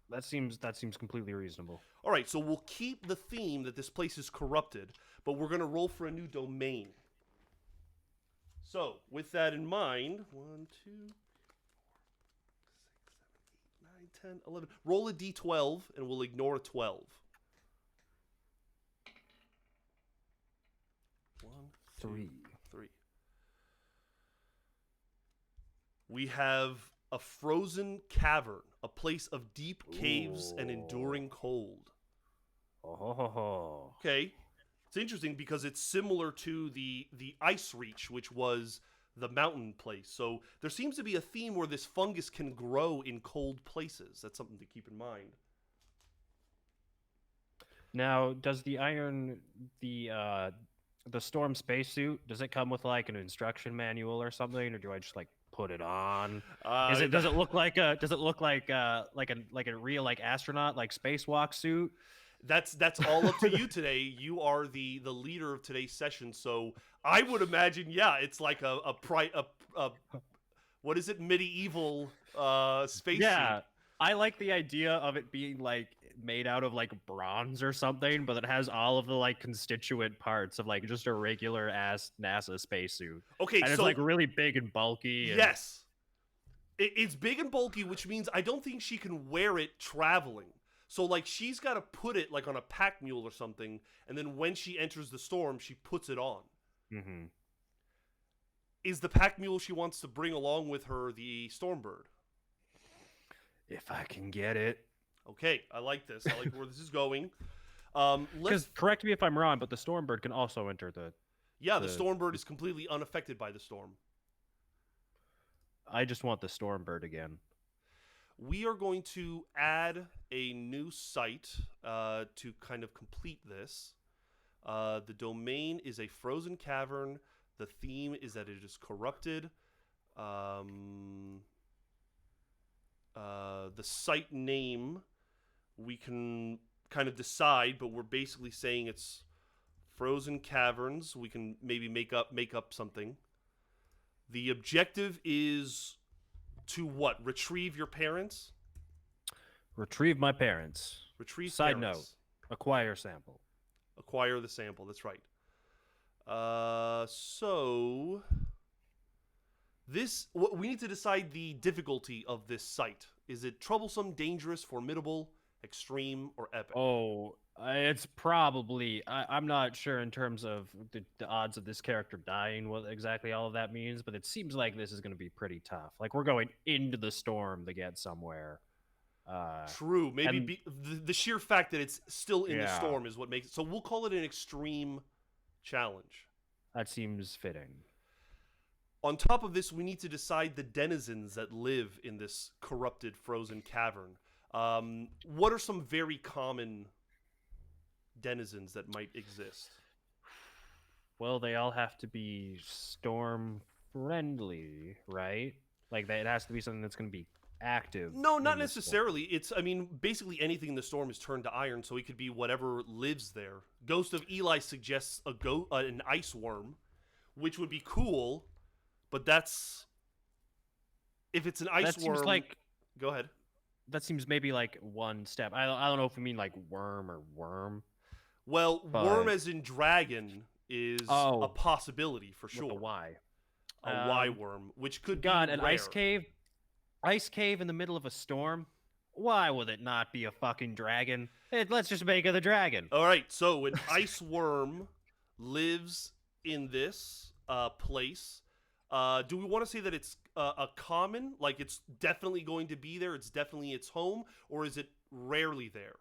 That seems completely reasonable. All right, so we'll keep the theme that this place is corrupted, but we're going to roll for a new domain. So, with that in mind, 1, 2, 4, 6, 7, 8, 9, 10, 11. Roll a d12, and we'll ignore a 12. 1, 2, 3. 3. We have a frozen cavern, a place of deep caves and enduring cold. Oh. Okay. It's interesting because it's similar to the ice reach, which was the mountain place. So there seems to be a theme where this fungus can grow in cold places. That's something to keep in mind. Now, does the storm spacesuit, does it come with like an instruction manual or something, or do I just like put it on? Does it look like a real like astronaut like spacewalk suit? That's all up to you today. You are the leader of today's session, so I would imagine, yeah, it's like a what is it, medieval space Yeah, suit. I like the idea of it being like made out of like bronze or something, but it has all of the like constituent parts of like just a regular ass NASA spacesuit. Okay, and it's so like really big and bulky. And... yes, it's big and bulky, which means I don't think she can wear it traveling. So, like, she's got to put it, like, on a pack mule or something, and then when she enters the storm, she puts it on. Mm-hmm. Is the pack mule she wants to bring along with her the Stormbird? If I can get it. Okay, I like this. I like where this is going. Because, correct me if I'm wrong, but the Stormbird can also enter the... Yeah, the Stormbird is completely unaffected by the storm. I just want the Stormbird again. We are going to add a new site to kind of complete this. The domain is a frozen cavern. The theme is that it is corrupted. The site name we can kind of decide, but we're basically saying it's frozen caverns. We can maybe make up something. The objective is to what? Retrieve your parents? Retrieve my parents. Retrieve Side parents. note, acquire sample. Acquire the sample, that's right. So this, we need to decide the difficulty of this site. Is it troublesome, dangerous, formidable, extreme, or epic? Oh, it's probably... I'm not sure in terms of the odds of this character dying, what exactly all of that means, but it seems like this is going to be pretty tough. Like, we're going into the storm to get somewhere. True. Maybe the sheer fact that it's still in the Yeah. storm is what makes it. So we'll call it an extreme challenge. That seems fitting. On top of this, we need to decide the denizens that live in this corrupted, frozen cavern. What are some very common denizens that might exist? Well, they all have to be storm friendly, right? Like, it has to be something that's going to be active. No, not in the storm. necessarily. It's, I mean, basically anything in the storm is turned to iron, so it could be whatever lives there. Ghost of Eli suggests an ice worm, which would be cool, but that's... If it's an ice That worm... seems like... Go ahead. That seems maybe like one step. I don't know if we mean like worm or worm. Well, But- worm as in dragon is Oh. a possibility for sure. With a Y. A Y worm, which could God, be an rare. ice cave? Ice cave in the middle of a storm? Why would it not be a fucking dragon? Let's just make it a dragon. All right, so an ice worm lives in this place. Do we want to say that it's a common, like it's definitely going to be there, it's definitely its home, or is it rarely there?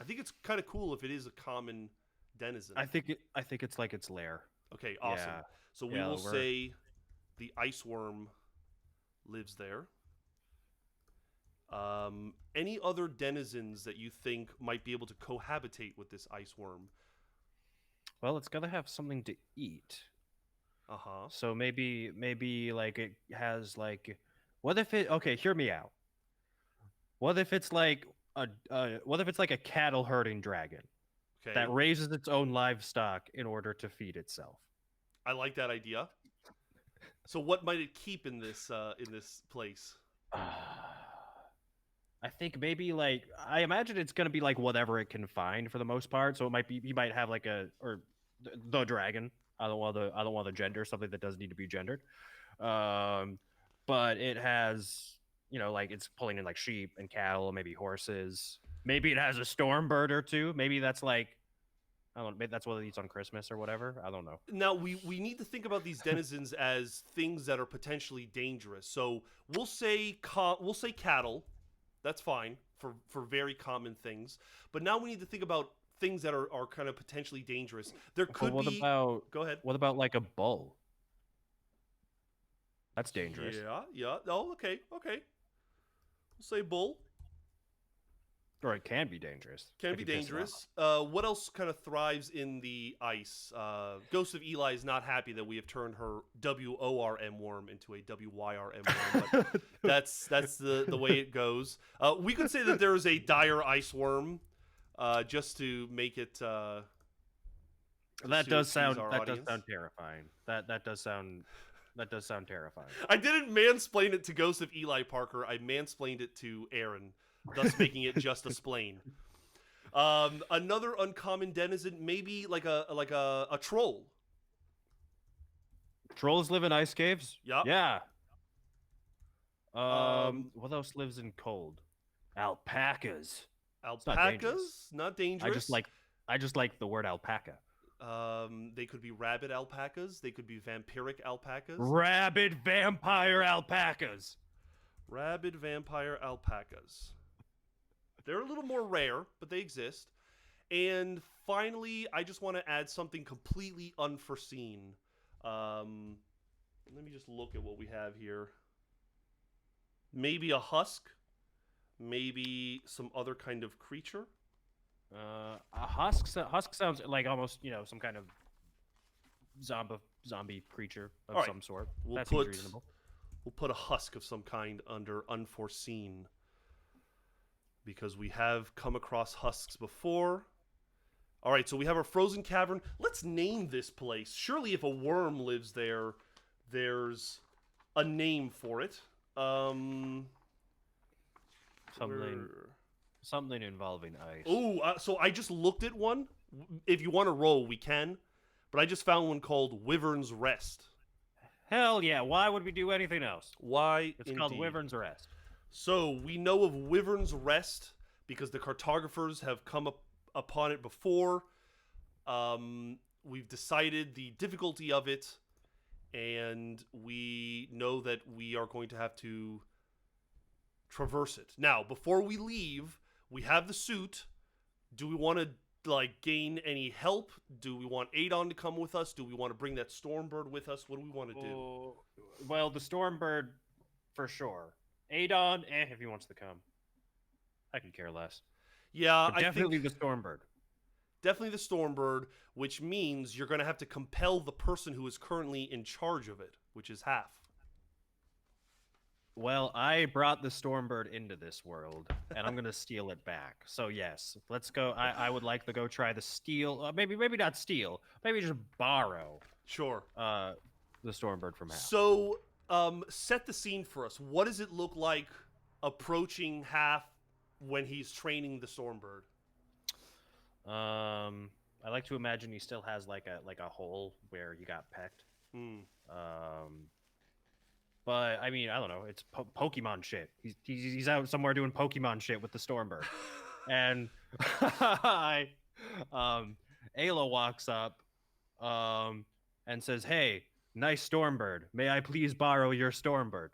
I think it's kind of cool if it is a common denizen. I think it's like its lair. Okay, awesome. Yeah. So we Yeah, will we're- say the ice worm lives there. Any other denizens that you think might be able to cohabitate with this ice worm? Well, it's gotta have something to eat. Uh-huh. So maybe like it has like, what if it? Okay, hear me out. What if it's like what if it's like a cattle herding dragon Okay. that raises its own livestock in order to feed itself? I like that idea. So what might it keep in this place? I think maybe like I imagine it's gonna be like whatever it can find for the most part. So it might be, you might have like the dragon. I don't want the gender, something that doesn't need to be gendered. Um, but it has, like it's pulling in like sheep and cattle, maybe horses. Maybe it has a storm bird or two. Maybe that's like, I don't know, maybe that's what it eats on Christmas or whatever. I don't know. Now we need to think about these denizens as things that are potentially dangerous. So we'll say cattle. That's fine for very common things. But now we need to think about things that are kind of potentially dangerous. There But could be. Go ahead. what about like a bull? That's dangerous. Yeah, yeah. Oh, okay, okay. We'll say bull. Or it can be dangerous. Can if be you piss it off. dangerous. What else kind of thrives in the ice? Ghost of Eli is not happy that we have turned her WORM worm into a WYRM worm, but that's the way it goes. We could say that there is a dire ice worm, just to make it. That does sound audience. terrifying. That does sound terrifying. I didn't mansplain it to Ghost of Eli Parker. I mansplained it to Aaron, thus making it just a splain. Another uncommon denizen, maybe like a troll. Trolls live in ice caves? Yup. Yeah. What else lives in cold? Alpacas. Alpacas, not dangerous. I just like the word alpaca. They could be rabid alpacas. They could be vampiric alpacas. Rabid vampire alpacas. Rabid vampire alpacas. They're a little more rare, but they exist. And finally, I just want to add something completely unforeseen. Let me just look at what we have here. Maybe a husk. Maybe some other kind of creature. A husk sounds like almost, some kind of zombie creature of some sort. That seems reasonable. We'll put a husk of some kind under unforeseen, because we have come across husks before. All right, so we have our frozen cavern. Let's name this place. Surely if a worm lives there, there's a name for it. Something involving ice. Oh, so I just looked at one. If you want to roll, we can. But I just found one called Wyvern's Rest. Hell yeah, why would we do anything else? Why? It's called Wyvern's Rest. So we know of Wyvern's Rest because the cartographers have come upon it before. We've decided the difficulty of it, and we know that we are going to have to traverse it. Now, before we leave, we have the suit. Do we want to gain any help? Do we want Adon to come with us? Do we want to bring that Stormbird with us? What do we want to do? Well, the Stormbird, for sure. Adon, if he wants to come. I can care less. Yeah, but definitely the Stormbird. Definitely the Stormbird, which means you're going to have to compel the person who is currently in charge of it, which is Half. Well, I brought the Stormbird into this world, and I'm going to steal it back. So, yes, let's go. I would like to go try to steal. Maybe not steal. Maybe just borrow. Sure. The Stormbird from Half. So, set the scene for us. What does it look like approaching Half when he's training the Stormbird? I like to imagine he still has like a hole where he got pecked. But I mean, I don't know. It's Pokemon shit. He's out somewhere doing Pokemon shit with the Stormbird, and Ayla walks up, and says, "Hey, nice Stormbird. May I please borrow your Stormbird?"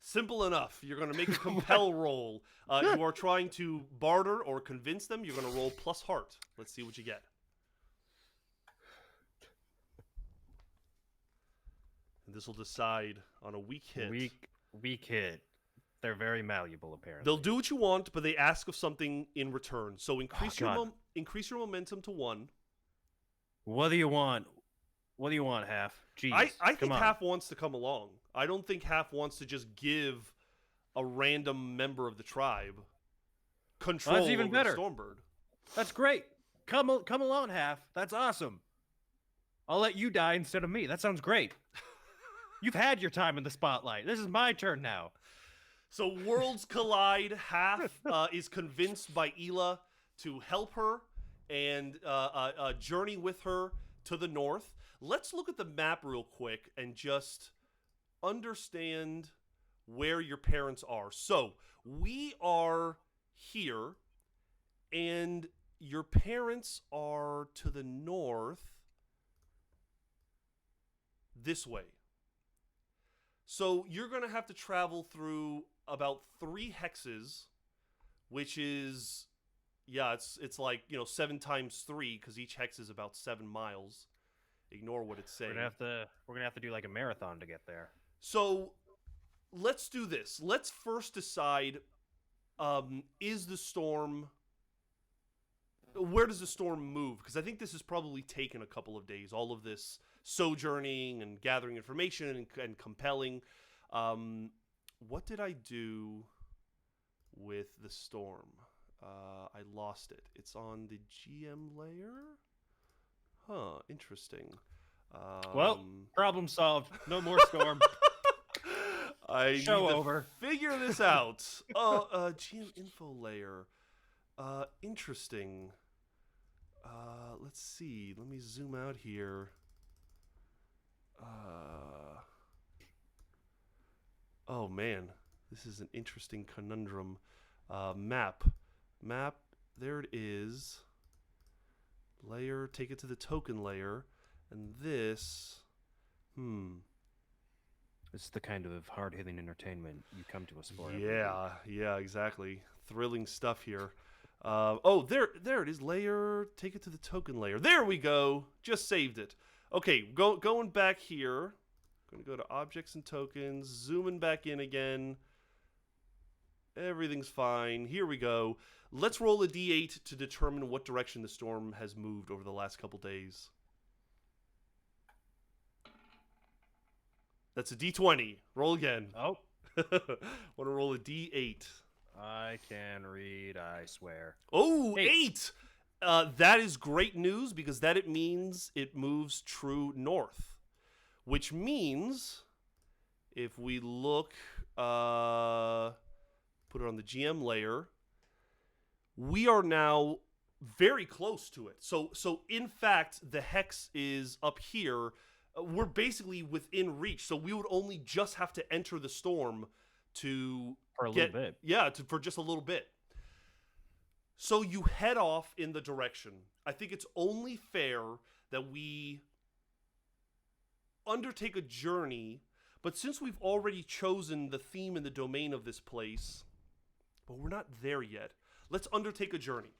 Simple enough. You're going to make a compel roll. You are trying to barter or convince them. You're going to roll plus heart. Let's see what you get. And this will decide on a weak hit. Weak hit. They're very malleable, apparently. They'll do what you want, but they ask of something in return. So increase God. your momentum to 1. What do you want? What do you want, Half? Jeez, I come think on. Half wants to come along. I don't think Half wants to just give a random member of the tribe control That's even over better. the Stormbird. That's great. Come along, Half. That's awesome. I'll let you die instead of me. That sounds great. You've had your time in the spotlight. This is my turn now. So worlds collide. Half is convinced by Ela to help her and journey with her to the north. Let's look at the map real quick and just understand where your parents are. So we are here, and your parents are to the north this way. So you're going to have to travel through about 3 hexes, which is, yeah, it's like, 7 times 3, because each hex is about 7 miles. Ignore what it's saying. We're gonna have to do like a marathon to get there. So let's do this. Let's first decide, is the storm... Where does the storm move? Because I think this has probably taken a couple of days. All of this sojourning and gathering information and compelling. What did I do with the storm? I lost it. It's on the GM layer? Huh, interesting. Well, problem solved. No more storm. I Show need to over. figure this out. GM info layer. Interesting. Let's see. Let me zoom out here. Oh man, this is an interesting conundrum. Map. There it is. Layer. Take it to the token layer, and this. This is the kind of hard-hitting entertainment you come to us for. Yeah, exactly. Thrilling stuff here. There it is. Layer. Take it to the token layer. There we go. Just saved it. Okay, going back here. Going to go to objects and tokens. Zooming back in again. Everything's fine. Here we go. Let's roll a d8 to determine what direction the storm has moved over the last couple days. That's a d20. Roll again. Oh. Want to roll a d8. I can read, I swear. Oh, 8! That is great news, because that it means it moves true north. Which means, if we look, put it on the GM layer, we are now very close to it. So in fact, the hex is up here. We're basically within reach. So we would only just have to enter the storm to For a little bit. Yeah, for just a little bit. So you head off in the direction. I think it's only fair that we undertake a journey, but since we've already chosen the theme and the domain of this place, but we're not there yet, let's undertake a journey.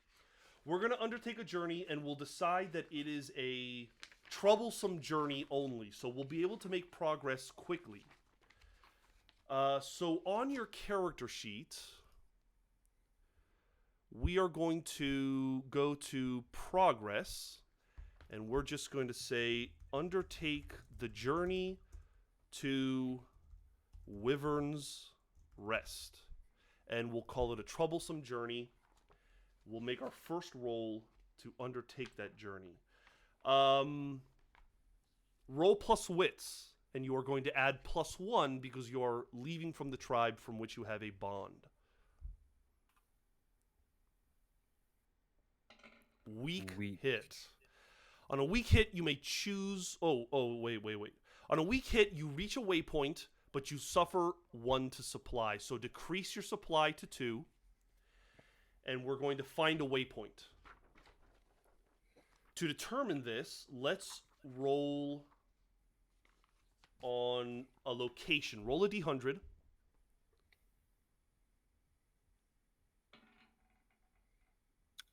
We're going to undertake a journey, and we'll decide that it is a troublesome journey only, so we'll be able to make progress quickly. So on your character sheet, we are going to go to progress, and we're just going to say undertake the journey to Wyvern's Rest. And we'll call it a troublesome journey. We'll make our first roll to undertake that journey. Roll plus wits. And you are going to add +1 because you are leaving from the tribe from which you have a bond. Weak hit. On a weak hit, you may choose... wait. On a weak hit, you reach a waypoint, but you suffer 1 to supply. So decrease your supply to 2. And we're going to find a waypoint. To determine this, let's roll... on a location. Roll a d100.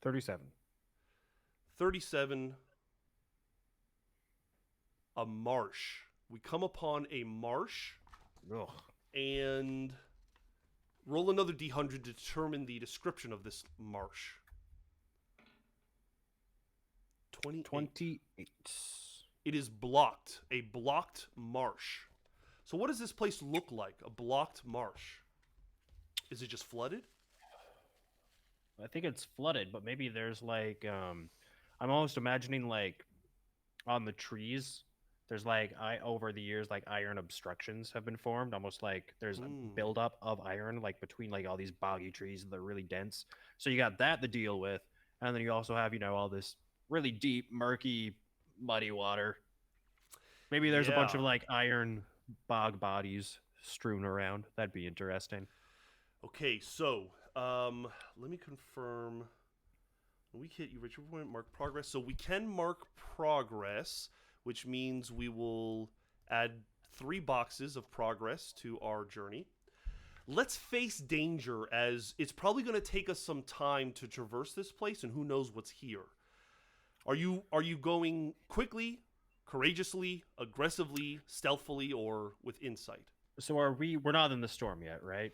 37. A marsh. We come upon a marsh. Ugh. And Roll another d100 to determine the description of this marsh. 28. It is blocked. A blocked marsh. So what does this place look like? A blocked marsh. Is it just flooded? I think it's flooded, but maybe there's like I'm almost imagining like on the trees there's like over the years like iron obstructions have been formed, almost like there's a buildup of iron like between like all these boggy trees that are really dense. So you got that to deal with, and then you also have, you know, all this really deep, murky, muddy water. Maybe there's a bunch of like iron bog bodies strewn around. That'd be interesting. Okay, so let me confirm. We hit you, Richard. Mark progress. So we can mark progress, which means we will add 3 boxes of progress to our journey. Let's face danger, as it's probably going to take us some time to traverse this place, and who knows what's here. Are you going quickly, courageously, aggressively, stealthily, or with insight? So we're not in the storm yet, right?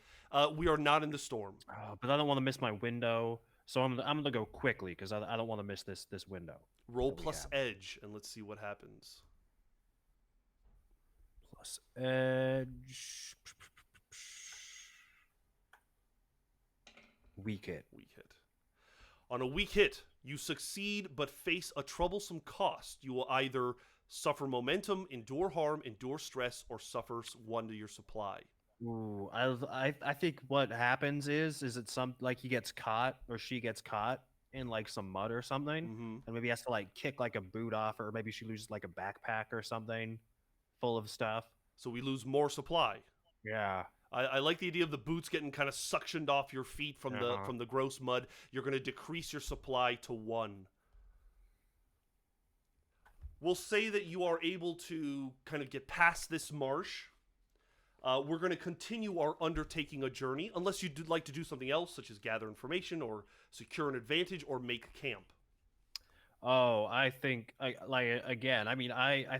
We are not in the storm. But I don't want to miss my window. So I'm gonna go quickly because I don't want to miss this window. Roll plus edge, and let's see what happens. Plus edge. Weak hit. Weak hit. On a weak hit, you succeed but face a troublesome cost. You will either suffer momentum, endure harm, endure stress, or suffer 1 to your supply. Ooh, I think what happens is it some like he gets caught or she gets caught in like some mud or something, and maybe has to like kick like a boot off, or maybe she loses like a backpack or something full of stuff. So we lose more supply. Yeah. I like the idea of the boots getting kind of suctioned off your feet from the gross mud. You're going to decrease your supply to 1. We'll say that you are able to kind of get past this marsh. We're going to continue our undertaking a journey, unless you'd like to do something else, such as gather information or secure an advantage or make camp. Oh, I think, I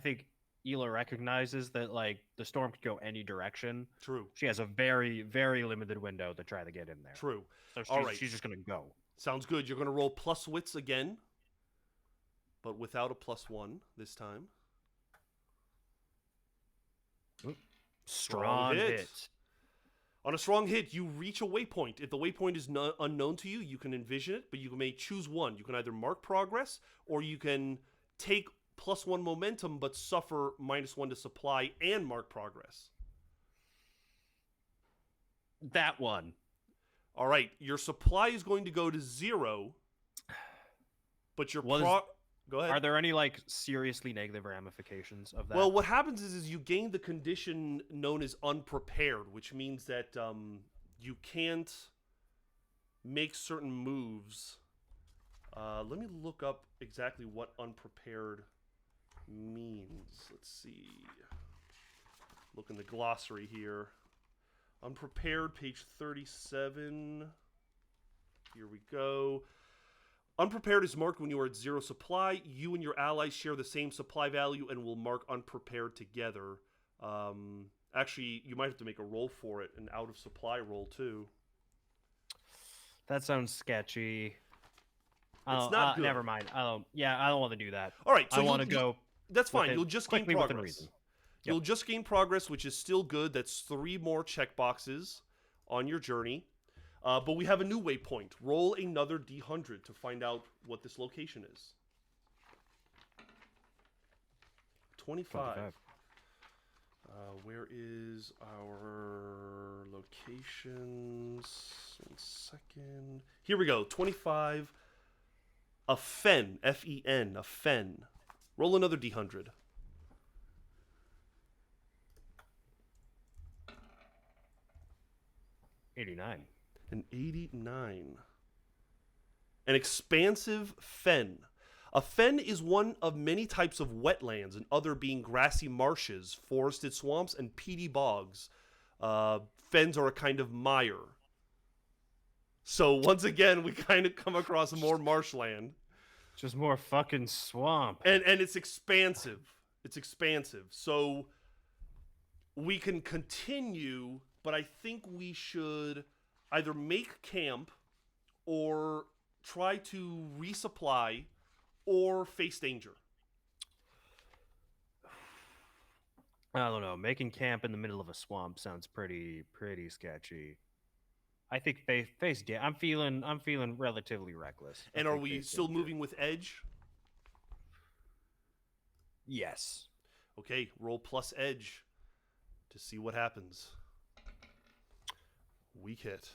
think Ela recognizes that like the storm could go any direction. True. She has a very, very limited window to try to get in there. True. So she's just going to go. Sounds good. You're going to roll plus wits again, but without a +1 this time. Strong hit. On a strong hit, you reach a waypoint. If the waypoint is unknown to you, you can envision it, but you may choose one. You can either mark progress, or you can take +1 momentum, but suffer -1 to supply and mark progress. That one. All right, your supply is going to go to 0, but your Go ahead. Are there any like seriously negative ramifications of that? Well, what happens is you gain the condition known as unprepared, which means that you can't make certain moves. Let me look up exactly what unprepared means. Let's see. Look in the glossary here. Unprepared, page 37. Here we go. Unprepared is marked when you are at 0 supply. You and your allies share the same supply value and will mark unprepared together. Actually, you might have to make a roll for it, an out of supply roll too. That sounds sketchy. It's not good. Never mind. I don't want to do that. All right, so I want to go. That's fine. You'll just gain quickly within progress. reason. You'll just gain progress, which is still good. That's 3 more checkboxes on your journey. But we have a new waypoint. Roll another d100 to find out what this location is. 25. Where is our locations? 1 second. Here we go. 25. A fen. F-E-N. A fen. Roll another d100. '89. An 89. An expansive fen. A fen is one of many types of wetlands, and other being grassy marshes, forested swamps, and peaty bogs. Fens are a kind of mire. So once again, we kind of come across more marshland. Just more fucking swamp. And it's expansive. It's expansive. So we can continue, but I think we should either make camp or try to resupply or face danger. I don't know. Making camp in the middle of a swamp sounds pretty sketchy. I think I'm feeling relatively reckless. And are we still moving with edge? Yes. Okay, roll plus edge to see what happens. Weak hit.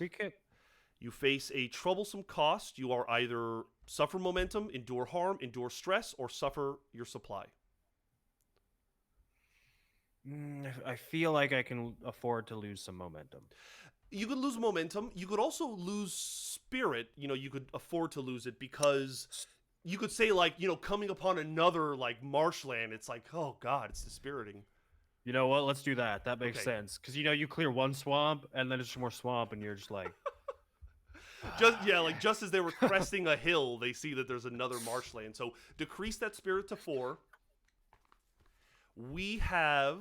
You face a troublesome cost. You are either suffer momentum, endure harm, endure stress, or suffer your supply. I feel like I can afford to lose some momentum. You could lose momentum. You could also lose spirit. You could afford to lose it because you could say, like, coming upon another, like, marshland, it's like, oh, God, it's dispiriting. You know what? Let's do that. That makes Okay. sense. Because, you clear one swamp, and then it's just more swamp, and you're just like... just as they were cresting a hill, they see that there's another marshland. So decrease that spirit to 4. We have,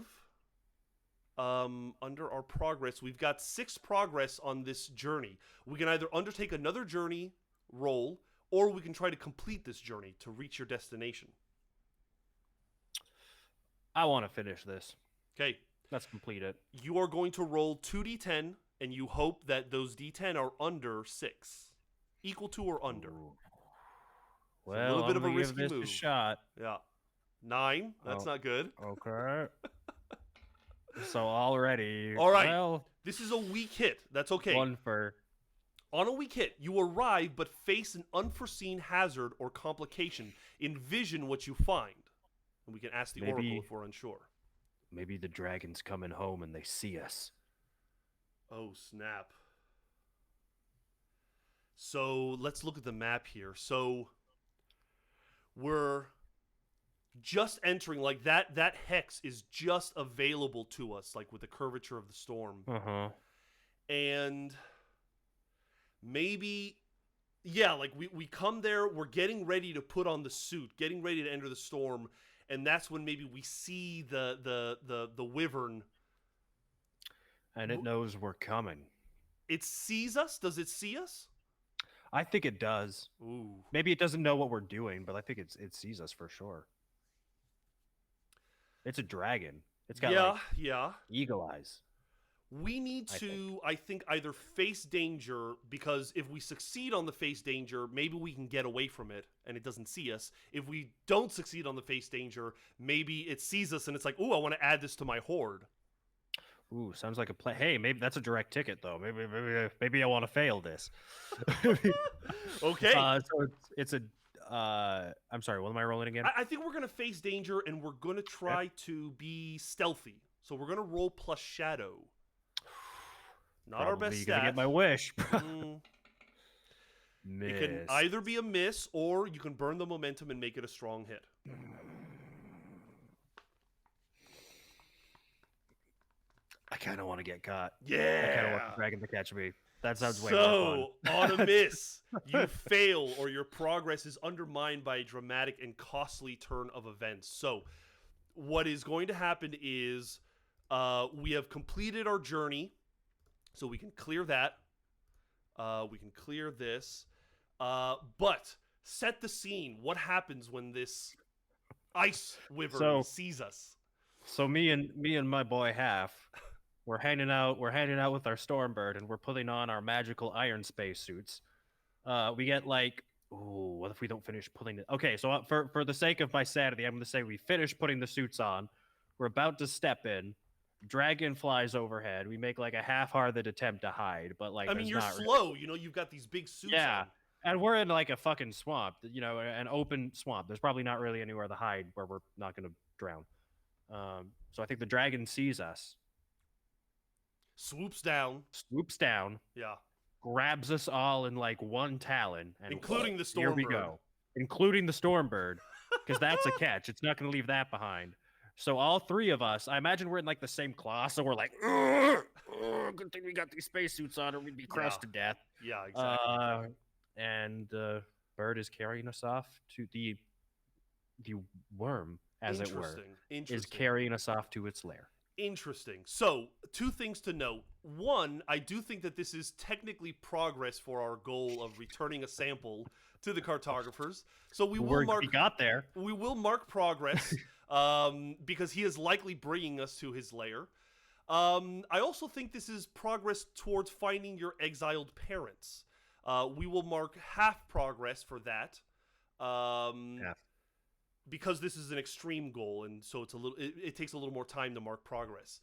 under our progress, we've got 6 progress on this journey. We can either undertake another journey roll, or we can try to complete this journey to reach your destination. I want to finish this. Okay. Let's complete it. You are going to roll 2d10, and you hope that those d10 are under 6. Equal to or under. Ooh. Well, a little bit of a risky give this move. a shot. Yeah. 9. That's not good. Okay. So already... All right. Well, this is a weak hit. That's okay. One for... On a weak hit, you arrive but face an unforeseen hazard or complication. Envision what you find. And we can ask the Oracle if we're unsure. Maybe the dragon's coming home and they see us. Oh, snap. So let's look at the map here. So we're just entering, like that hex is just available to us, like with the curvature of the storm. Uh-huh. And maybe, yeah, like we come there, we're getting ready to put on the suit, getting ready to enter the storm, and that's when maybe we see the Wyvern. And it knows we're coming. It sees us? Does it see us? I think it does. Ooh. Maybe it doesn't know what we're doing, but I think it sees us for sure. It's a dragon. It's got eagle eyes. We need to, I think, either face danger, because if we succeed on the face danger, maybe we can get away from it and it doesn't see us. If we don't succeed on the face danger, maybe it sees us and it's like, ooh, I want to add this to my horde. Ooh, sounds like a play. Hey, maybe that's a direct ticket, though. Maybe I want to fail this. Okay. So it's a... I'm sorry, what am I rolling again? I think we're going to face danger and we're going to try to be stealthy. So we're going to roll plus shadow. Not our best stat. Gonna get my wish. It can either be a miss or you can burn the momentum and make it a strong hit. I kind of want to get caught. Yeah. I kind of want the dragon to catch me. That sounds way more fun. So, on a miss, you fail or your progress is undermined by a dramatic and costly turn of events. So, what is going to happen is we have completed our journey. So we can clear that. We can clear this. But set the scene. What happens when this ice wyvern sees us? So me and my boy Half, we're hanging out with our Stormbird, and we're putting on our magical iron space suits. We get like, ooh, what if we don't finish putting it? Okay, so for the sake of my sanity, I'm going to say we finish putting the suits on. We're about to step in. Dragon flies overhead. We make like a half-hearted attempt to hide, but like, I mean, you're slow. You've got these big suits on. And we're in like a fucking swamp, an open swamp. There's probably not really anywhere to hide where we're not going to drown. So I think the dragon sees us. Swoops down. Yeah. Grabs us all in like one talon. And including the Stormbird. Here we go. Including the Stormbird. Because that's a catch. It's not going to leave that behind. So all three of us, I imagine we're in like the same class, so we're like, good thing we got these spacesuits on or we'd be crushed to death. Yeah, exactly. And Bird is carrying us off to the worm, as it were, is carrying us off to its lair. Interesting. So, two things to note. One, I do think that this is technically progress for our goal of returning a sample to the cartographers. So we got there. We will mark progress because he is likely bringing us to his lair. I also think this is progress towards finding your exiled parents. We will mark half progress for that. Half. Because this is an extreme goal, and so it takes a little more time to mark progress.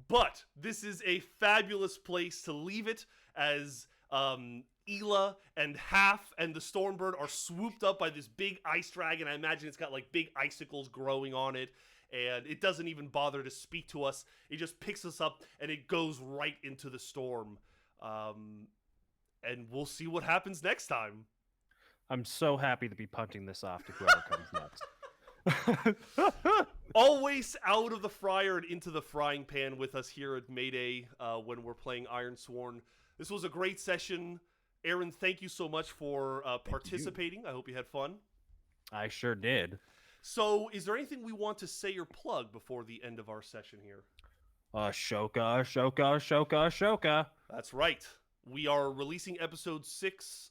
But this is a fabulous place to leave it, as Ela and Half and the Stormbird are swooped up by this big ice dragon. I imagine it's got like big icicles growing on it, and it doesn't even bother to speak to us. It just picks us up and it goes right into the storm. And we'll see what happens next time. I'm so happy to be punting this off to whoever comes next. Always out of the fryer and into the frying pan with us here at Mayday when we're playing Ironsworn. This was a great session. Aaron, thank you so much for participating. I hope you had fun. I sure did. So, is there anything we want to say or plug before the end of our session here? Shoka. That's right. We are releasing episode 6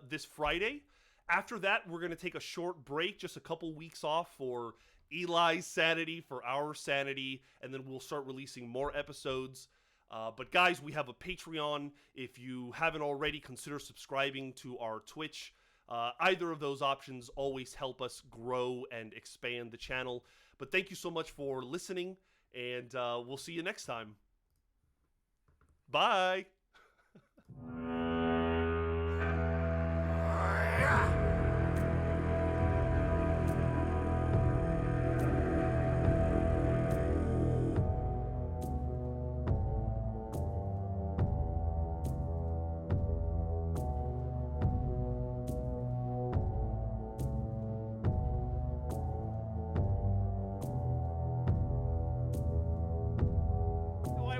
this Friday. After that, we're going to take a short break, just a couple weeks off for Eli's sanity, for our sanity, and then we'll start releasing more episodes. But guys, we have a Patreon. If you haven't already, consider subscribing to our Twitch. Either of those options always help us grow and expand the channel. But thank you so much for listening, and we'll see you next time. Bye!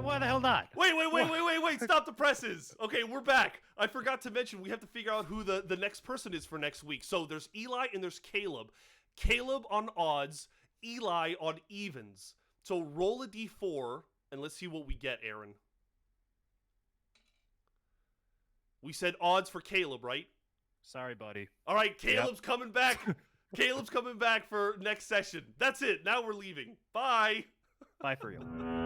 Why the hell not? Wait, stop the presses. Okay, we're back. I forgot to mention, we have to figure out who the next person is for next week. So there's Eli and there's Caleb. Caleb on odds, Eli on evens. So roll a d4, and let's see what we get, Aaron. We said odds for Caleb, right? Sorry, buddy. All right, Caleb's coming back. Caleb's coming back for next session. That's it. Now we're leaving. Bye. Bye for real.